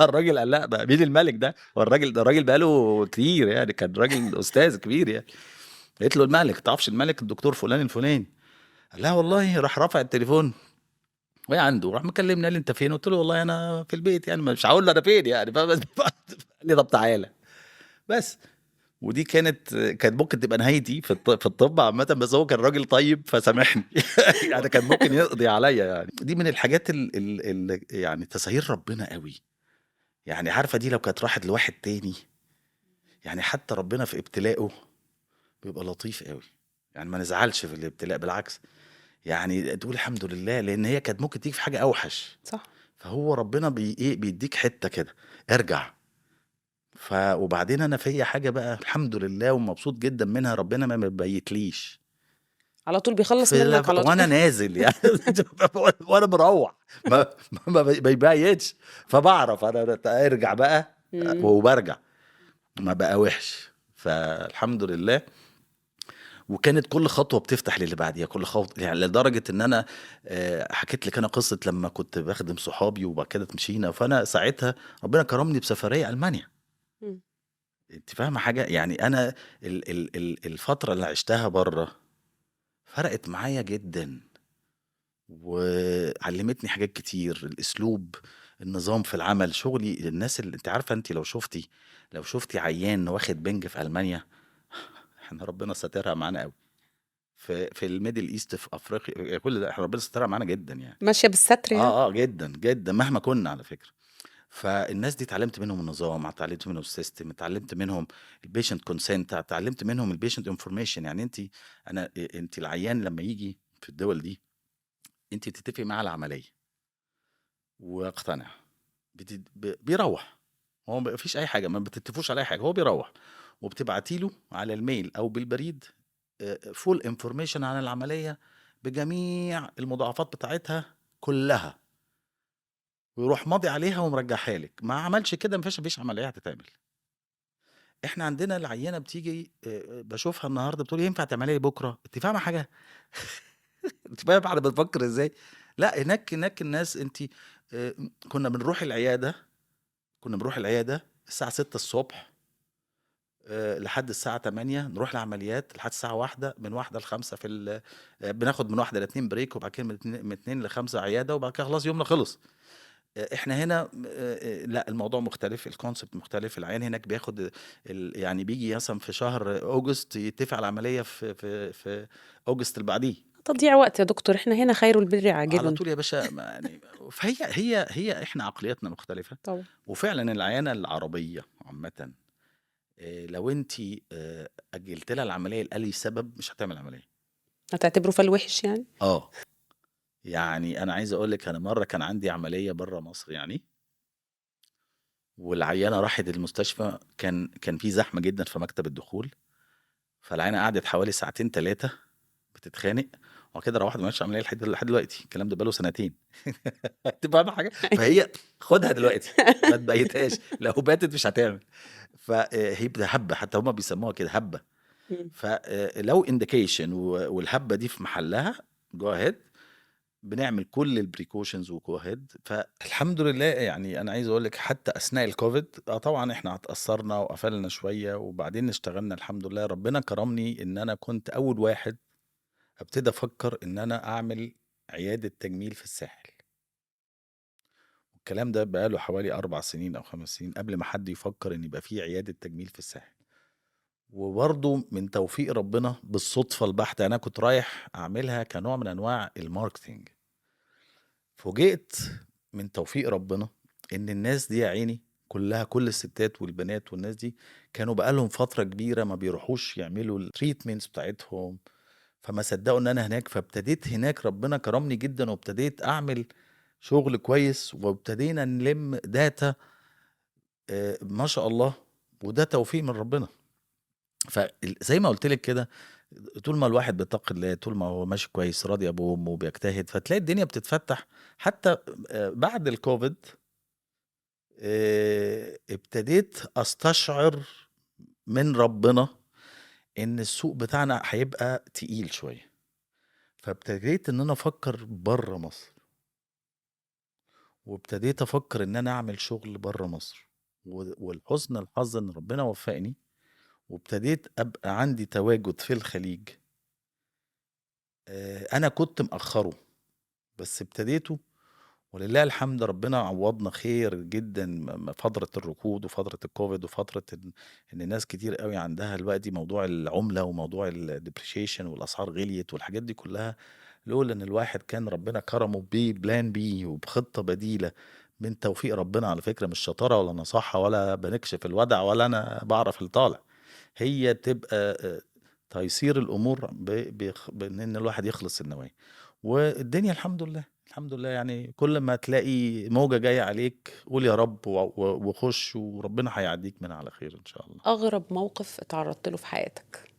الراجل قال لا بقى مين الملك ده، والراجل ده راجل بقاله كتير يعني، كان راجل استاذ كبير يعني. قالت له الملك تعرفش الملك الدكتور فلان الفلاني؟ قال لها والله. راح رافع التليفون وهي عنده، راح مكلمني قال لي انت فين؟ قلت له والله انا في البيت، يعني مش هقول له انا فين يعني، فبس قال لي طب تعالى بس. ودي كانت ممكن تبقى نهايتي في الطب عامة، بس هو كان راجل طيب فسامحني. يعني كان ممكن يقضي عليا يعني. دي من الحاجات اللي يعني تساهيل ربنا قوي. يعني عارفة دي لو كانت راحت لواحد تاني، يعني حتى ربنا في ابتلائه بيبقى لطيف قوي. يعني ما نزعلش في الابتلاء، بالعكس، يعني تقول الحمد لله، لان هي كانت ممكن تيجي في حاجة اوحش. صح. فهو ربنا بيديك حتة كده، ارجع. وبعدين انا فيا حاجة بقى الحمد لله ومبسوط جدا منها، ربنا ما مبيتليش على طول بيخلص منك على وانا طول. نازل يعني. وانا مروح ما يبيتش. فبعرف انا ارجع بقى، مم. وبرجع ما بقى وحش. فالحمد لله. وكانت كل خطوه بتفتح للي بعديها، كل خطوه، يعني لدرجه ان انا حكيت لك انا قصه لما كنت بخدم صحابي وبعد كده مشينا، فانا ساعتها ربنا كرمني بسفريه المانيا. مم. انت فاهمه حاجه؟ يعني انا الفتره اللي عشتها بره فرقت معايا جدا، وعلمتني حاجات كتير. الاسلوب، النظام في العمل، شغلي، الناس اللي انت عارفه، انت لو شفتي عيان واخد بنج في المانيا، احنا ربنا سترها معانا قوي. في الميدل ايست، في افريقيا، كل ده احنا ربنا سترها معانا جدا يعني. ماشية بالستر يعني. جدا جدا مهما كنا على فكره. فالناس دي اتعلمت منهم النظام، اتعلمت منهم السيستم، اتعلمت منهم البيشنت كونسنت، اتعلمت منهم البيشنت انفورميشن. يعني انت العيان لما يجي في الدول دي، انت بتتفقي معاه على العمليه واقتنع، بيروح. هو ما فيش اي حاجه، ما بتتفقوش على اي حاجه، هو بيروح. وبتبعتي له على الميل او بالبريد فول انفورميشن عن العمليه بجميع المضاعفات بتاعتها كلها. ويروح ماضي عليها ومرجعها لك. ما عملش كده مفيش عمليه هتتعمل. احنا عندنا العيانه بتيجي بشوفها النهارده بتقول ينفع تعملي لي بكره؟ انت فاهمه حاجه؟ انت فاهمه احنا بنفكر ازاي؟ لا، هناك الناس انت كنا بنروح العياده، الساعه 6 الصبح لحد الساعه 8، نروح العمليات لحد الساعه 1، من 1 ل 5 بناخد من 1 ل 2 بريك، وبعد كده من 2 ل 5 عياده، وبعد كده خلاص يومنا خلص. احنا هنا لا، الموضوع مختلف، الكونسبت مختلف. العيان هناك بياخد يعني بيجي مثلا في شهر اوجست يتفق على العمليه في اوجست اللي بعديه تضييع وقت يا دكتور، احنا هنا خير البر على عاجل. طول يا باشا. يعني فهي احنا عقلياتنا مختلفه. طبعا. وفعلا العيانه العربيه عامه لو انت اجلت لها العمليه لاي سبب مش هتعمل عمليه. هتعتبره فالوحش يعني؟ يعني انا عايز اقول لك، انا مره كان عندي عمليه بره مصر يعني، والعيانه راحت المستشفى، كان في زحمه جدا في مكتب الدخول، فالعيانه قعدت حوالي ساعتين 3 بتتخانق، وبعد كده روحت ما عملتش عمليه لحد دلوقتي. الكلام ده بقاله سنتين. تبقى حاجه، فهي خدها دلوقتي ما تبيتهاش، لو باتت مش هتعمل. فهي هبه، حتى هما بيسموها كده هبه. مم. فلو انديكيشن والهبه دي في محلها، جو اهيد، بنعمل كل البريكوشنز وجو اهيد. فالحمد لله يعني انا عايز اقول لك حتى اثناء الكوفيد طبعا احنا اتاثرنا وقفلنا شويه، وبعدين اشتغلنا الحمد لله. ربنا كرمني ان انا كنت اول واحد ابتدي افكر ان انا اعمل عياده تجميل في الساحل. الكلام ده بقاله حوالي 4 سنين او 5 سنين قبل ما حد يفكر ان يبقى فيه عياده تجميل في الساحل. وبرضه من توفيق ربنا بالصدفه البحته، انا كنت رايح اعملها كنوع من انواع الماركتينج. فوجئت من توفيق ربنا ان الناس دي يا عيني كلها، كل الستات والبنات والناس دي كانوا بقالهم فترة كبيرة ما بيروحوش يعملوا التريتمنتس بتاعتهم، فما صدقوا ان انا هناك. فابتديت هناك، ربنا كرمني جدا، وابتديت اعمل شغل كويس، وابتدينا نلم داتا ما شاء الله. وده توفيق من ربنا. فزي ما قلت لك كده، طول ما الواحد بيتقي الله، طول ما هو ماشي كويس راضي ابوه وامه وبيجتهد، فتلاقي الدنيا بتتفتح. حتى بعد الكوفيد ابتديت استشعر من ربنا ان السوق بتاعنا هيبقى تقيل شويه. فابتديت ان انا افكر بره مصر، وابتديت افكر ان انا اعمل شغل بره مصر. والحسن الحظ ان ربنا وفقني، وابتديت ابقى عندي تواجد في الخليج. انا كنت مأخره بس ابتديته، ولله الحمد ربنا عوضنا خير جدا. فترة الركود وفترة الكوفيد وفترة ان ناس كتير قوي عندها دلوقتي موضوع العملة وموضوع الديبريشيشن والاسعار غليت والحاجات دي كلها، لولا ان الواحد كان ربنا كرمه ببلان بي وبخطة بديلة من توفيق ربنا. على فكرة مش شطارة ولا نصاحة ولا بنكشف الودع ولا انا بعرف الطالع، هي تبقى تيسير الامور بان الواحد يخلص النوايا. والدنيا الحمد لله الحمد لله. يعني كل ما تلاقي موجة جاية عليك قول يا رب وخش، وربنا هيعديك منها على خير ان شاء الله. أغرب موقف اتعرضت له في حياتك؟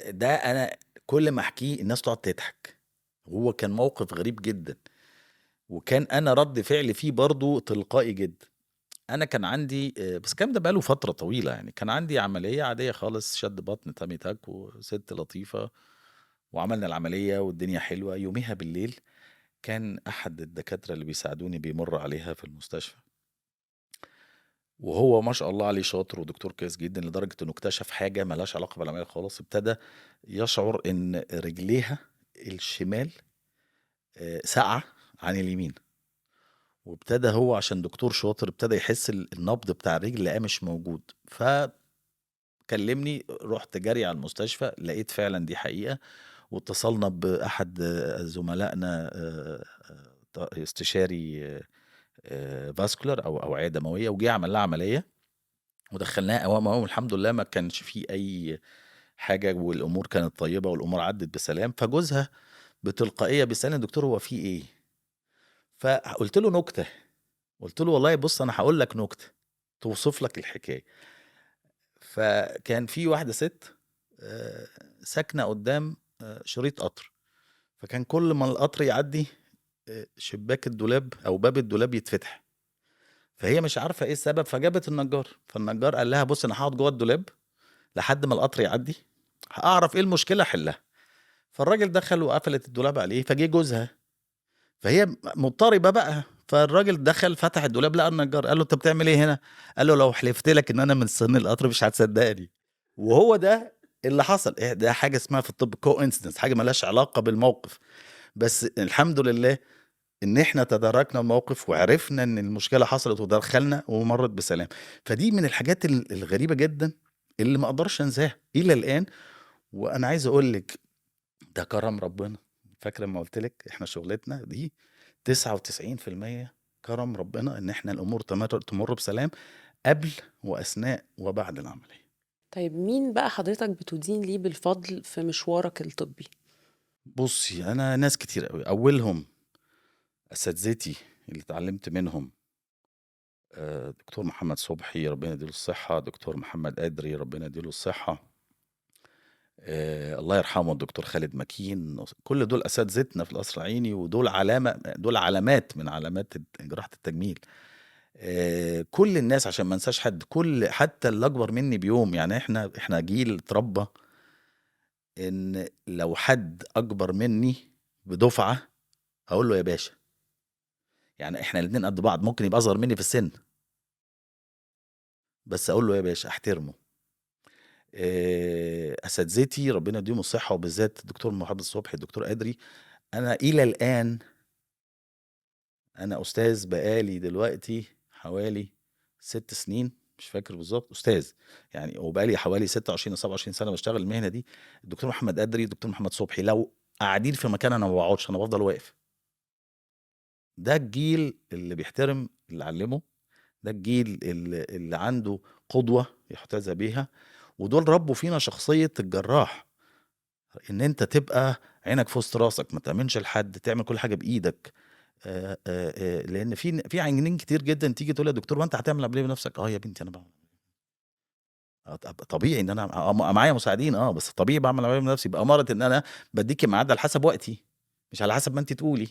ده انا كل ما احكيه الناس تقعد تضحك. هو كان موقف غريب جدا، وكان انا رد فعلي فيه برضو تلقائي جدا. انا كان عندي بس الكلام ده بقاله فترة طويلة يعني. كان عندي عملية عادية خالص، شد بطن تامي تاك، وست لطيفة، وعملنا العملية والدنيا حلوة. يوميها بالليل كان أحد الدكاترة اللي بيساعدوني بيمر عليها في المستشفى، وهو ما شاء الله عليه شاطر ودكتور كويس جدا، لدرجة إنه اكتشف حاجة ملهاش علاقة بالعملية خالص. ابتدى يشعر إن رجليها الشمال ساقعة عن اليمين، وابتدى هو عشان دكتور شاطر ابتدى يحس النبض بتاع الرجل لقاه مش موجود. فكلمني، رحت جري على المستشفى، لقيت فعلا دي حقيقة. واتصلنا بأحد زملائنا استشاري فاسكولار او اوعيه دمويه، وجي عمل لها عمليه ودخلناها اوام اوام. الحمد لله ما كانش فيه اي حاجه، والامور كانت طيبه والامور عدت بسلام. فجوزها بتلقائيه بيسالني دكتور هو في ايه؟ فقلت له نكته، قلت له والله بص انا هقول لك نكته توصف لك الحكايه. فكان في واحده ست ساكنه قدام شريط قطر، فكان كل ما القطر يعدي شباك الدولاب او باب الدولاب يتفتح، فهي مش عارفه ايه السبب، فجابت النجار، فالنجار قال لها بص انا هقعد جوه الدولاب لحد ما القطر يعدي، هاعرف ايه المشكله احلها. فالراجل دخل وقفلت الدولاب عليه، فجه جوزها، فهي مضطربه بقى، فالراجل دخل فتح الدولاب لقى النجار، قال له انت بتعمل ايه هنا؟ قال له لو حلفت لك ان انا من سن القطر مش هتصدقني. وهو ده اللي حصل. ده حاجه اسمها في الطب كو انسيدنس، حاجه ملهاش علاقه بالموقف، بس الحمد لله ان احنا تداركنا الموقف وعرفنا ان المشكله حصلت ودخلنا ومرت بسلام. فدي من الحاجات الغريبه جدا اللي ما اقدرش انساها الى الان. وانا عايز اقول لك ده كرم ربنا. فاكره لما قلت لك احنا شغلتنا دي 99% كرم ربنا ان احنا الامور تمر بسلام قبل واثناء وبعد العمليه. طيب مين بقى حضرتك بتدين ليه بالفضل في مشوارك الطبي؟ بصي انا ناس كتير قوي، اولهم اساتذتي اللي اتعلمت منهم، دكتور محمد صبحي ربنا يديله الصحة، دكتور محمد قدري ربنا يديله الصحة، الله يرحمه الدكتور خالد مكين. كل دول أساتذتنا في القصر العيني، ودول دول علامات من علامات جراحة التجميل. كل الناس عشان ما انساش حد، حتى اللي أكبر مني بيوم، يعني احنا جيل اتربى إن لو حد أكبر مني بدفعة أقول له يا باشا. يعني احنا الاتنين قد بعض، ممكن يبقى أصغر مني في السن بس أقول له يا باشا، أحترمه. اساتذتي ربنا يديهم الصحه، وبالذات الدكتور محمد صبحي الدكتور قدري. انا الى الان انا استاذ بقالي دلوقتي حوالي 6 سنين، مش فاكر بالظبط استاذ يعني، وبقالي حوالي 26 او 27 سنه بشتغل المهنه دي. الدكتور محمد قدري الدكتور محمد صبحي لو قاعدين في مكان انا ما بقعدش، انا بفضل واقف. ده الجيل اللي بيحترم اللي علمه، ده الجيل اللي عنده قدوه يحتذى بيها، ودول ربوا فينا شخصيه الجراح، ان انت تبقى عينك في وسط راسك، ما تامنش لحد، تعمل كل حاجه بايدك. لان في عيانين كتير جدا تيجي تقول يا دكتور وانت هتعمل عمليه بنفسك؟ اه يا بنتي انا بعمل. طبيعي ان انا معايا مساعدين، بس طبيعي بعمل عمليه بنفسي، بأمارة ان انا بديكي ميعاد على حسب وقتي، مش على حسب ما انت تقولي.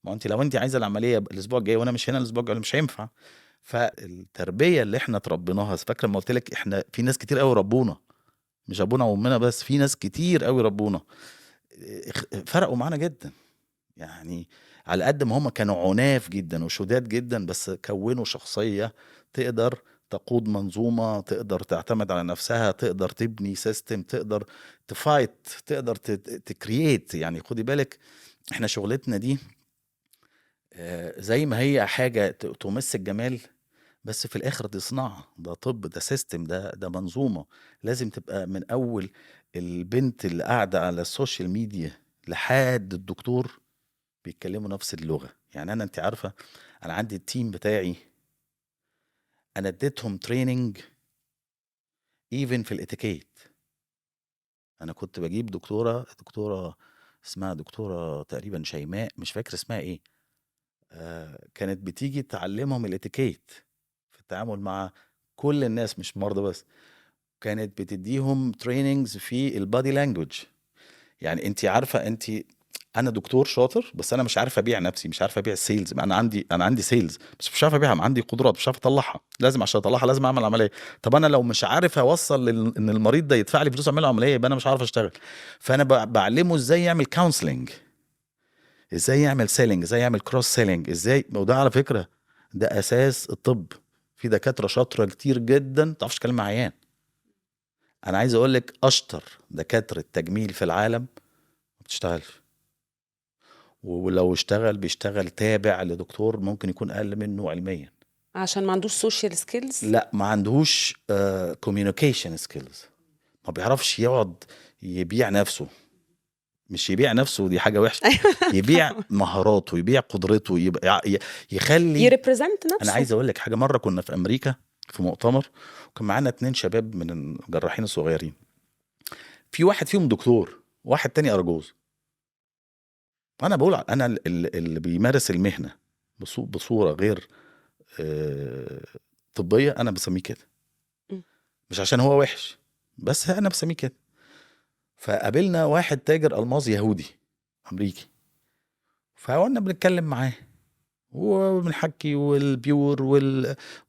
ما انت لو انت عايزه العمليه الاسبوع الجاي وانا مش هنا الاسبوع الجاي مش هينفع. فالتربيه اللي احنا اتربيناها، فاكره لما قلت لك احنا في ناس كتير قوي ربونا، مش ابونا وامنا بس، في ناس كتير قوي ربونا، فرقوا معانا جدا. يعني على قد ما هم كانوا عناف جدا وشداد جدا، بس كونوا شخصية تقدر تقود منظومة، تقدر تعتمد على نفسها، تقدر تبني سيستم، تقدر تفايت، تقدر تكرييت. يعني خدي بالك احنا شغلتنا دي زي ما هي حاجة تمس الجمال، بس في الاخر دي صناعة، ده طب، ده سيستم، ده منظومة. لازم تبقى من اول البنت اللي قاعدة على السوشيال ميديا لحد الدكتور بيتكلموا نفس اللغة. يعني انت عارفة انا عندي التيم بتاعي، انا اديتهم تريننج ايفن في الاتيكيت. انا كنت بجيب دكتورة اسمها دكتورة تقريبا شيماء، مش فاكر اسمها ايه، كانت بتيجي تعلمهم الاتيكيت في التعامل مع كل الناس مش مرضى بس. كانت بتديهم تريننجز في البادي لانجوج. يعني انت عارفه انا دكتور شاطر، بس انا مش عارف ابيع نفسي، مش عارف ابيع السيلز. انا عندي سيلز بس مش عارف ابيعها، عندي قدرات مش عارف اطلعها، لازم عشان اطلعها لازم اعمل عمليه. طب انا لو مش عارف اوصل ان المريض ده يدفع لي فلوس اعمل له عمليه، يبقى انا مش عارف اشتغل. فانا بعلمه ازاي يعمل كونسلنج، ازاي يعمل سيلينج، ازاي يعمل كروس سيلينج، ازاي. وده على فكره ده اساس الطب. في دكاتره شاطره كتير جدا ما تعرفش تكلم مع عيان. انا عايز اقول لك اشطر دكاتره تجميل في العالم ما بتشتغلش، ولو اشتغل بيشتغل تابع لدكتور ممكن يكون اقل منه علميا. عشان ما عندوش سوشيال سكيلز. لا ما عندهوش كوميونيكيشن سكيلز، ما بيعرفش يقعد يبيع نفسه. مش يبيع نفسه دي حاجه وحشه، يبيع مهاراته، يبيع قدرته، يبقى يخلي. يريبريزنت انا نفسه. عايز اقول لك حاجه، مره كنا في امريكا في مؤتمر، وكان معانا 2 شباب من الجراحين الصغيرين، في واحد فيهم دكتور، واحد تاني ارجوز. انا بقول انا اللي بيمارس المهنه بصوره غير طبيه انا بسميه كده، م. مش عشان هو وحش، بس انا بسميه كده. فقابلنا واحد تاجر الماظ يهودي امريكي، فقلنا بنتكلم معاه وبنحكي والبيور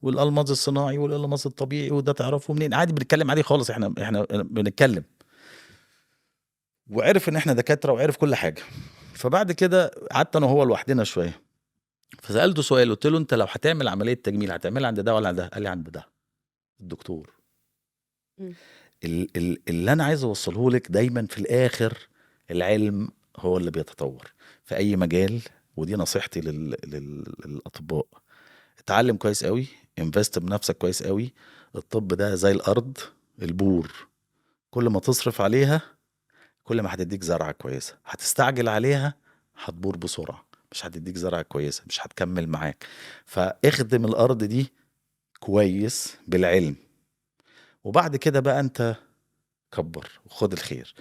والالماس الصناعي والالماس الطبيعي وده تعرفه منين، عادي بنتكلم عادي خالص، احنا بنتكلم. وعرف ان احنا دكاتره وعرف كل حاجه. فبعد كده قعدت انا وهو لوحدنا شويه، فسالته سؤال، قلت له انت لو هتعمل عمليه تجميل هتعملها عند ده ولا عند ده؟ قال لي عند ده الدكتور. مم. اللي انا عايز اوصله لك دايما في الاخر، العلم هو اللي بيتطور في اي مجال. ودي نصيحتي للاطباء، اتعلم كويس قوي، انفست بنفسك كويس قوي. الطب ده زي الارض، البور، كل ما تصرف عليها كل ما هتديك زرعه كويسه. هتستعجل عليها هتبور بسرعه، مش هتديك زرعه كويسه، مش هتكمل معاك. فاخدم الارض دي كويس بالعلم، وبعد كده بقى انت كبر وخد الخير.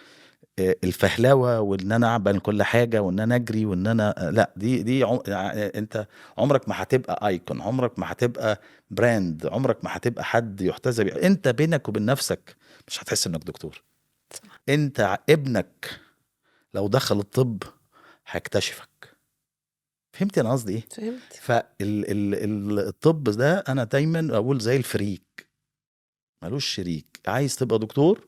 الفهلوه وان انا اعمل كل حاجه وان انا اجري وان انا لا، انت عمرك ما هتبقى ايكون، عمرك ما هتبقى براند، عمرك ما هتبقى حد يحتذى بيه. انت بينك وبين نفسك مش هتحس انك دكتور. انت ابنك لو دخل الطب هيكتشفك. فهمت انا قصدي ايه؟ فهمت. فالطب ده انا دايما اقول زي الفريك ملوش شريك. عايز تبقى دكتور،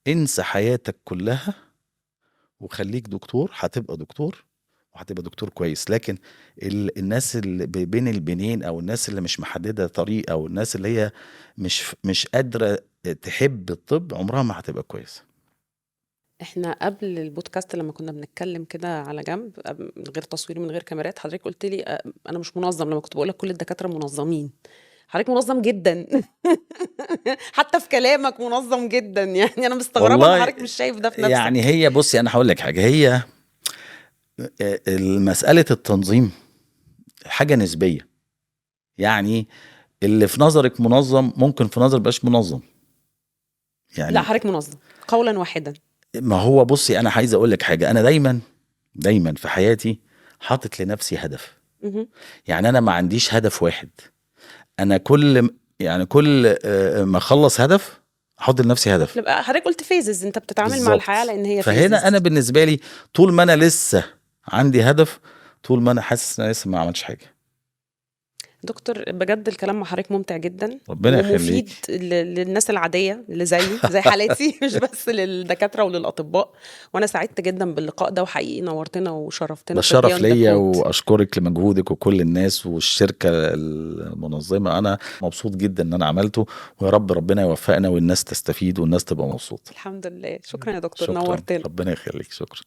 انسى حياتك كلها وخليك دكتور، هتبقى دكتور وهتبقى دكتور كويس. لكن الناس اللي بين البنين، او الناس اللي مش محدده طريق، او الناس اللي هي مش قادره تحب الطب، عمرها ما هتبقى كويسه. احنا قبل البودكاست لما كنا بنتكلم كده على جنب من غير تصوير من غير كاميرات، حضرتك قلت لي انا مش منظم، لما كنت بقول لك كل الدكاتره منظمين. حضرتك منظم جدا. حتى في كلامك منظم جدا، يعني انا مستغربه ان والله حضرتك مش شايف ده في يعني نفسك. هي بصي انا هقول لك حاجه، هي مساله التنظيم حاجه نسبيه. يعني اللي في نظرك منظم ممكن في نظر بقاش منظم. لا يعني حضرتك منظم قولا واحدا. ما هو بصي انا عايز اقول لك حاجه، انا دايما في حياتي حاطط لنفسي هدف. مهم. يعني انا ما عنديش هدف واحد، انا كل ما اخلص هدف احط لنفسي هدف. نبقى حضرتك قلت فيزز، انت بتتعامل مع بالظبط. الحياه لان هي فهنا انا فيزز. بالنسبه لي طول ما انا لسه عندي هدف، طول ما انا حاسس ان انا لسه ما عملتش حاجه. دكتور بجد الكلام مع حضرتك ممتع جدا ربنا ومفيد يخليك. للناس العادية اللي زي حالتي، مش بس للدكاترة وللأطباء. وأنا سعدت جدا باللقاء ده، وحقيقي نورتنا وشرفتنا ده في شرف بياند ذا ليا، كود. واشكرك لمجهودك وكل الناس والشركه المنظمه. انا مبسوط جدا ان انا عملته، ويا رب ربنا يوفقنا والناس تستفيد والناس تبقى مبسوطه. الحمد لله. شكرا يا دكتور، شكرا، نورتنا. ربنا يخليك، شكرا.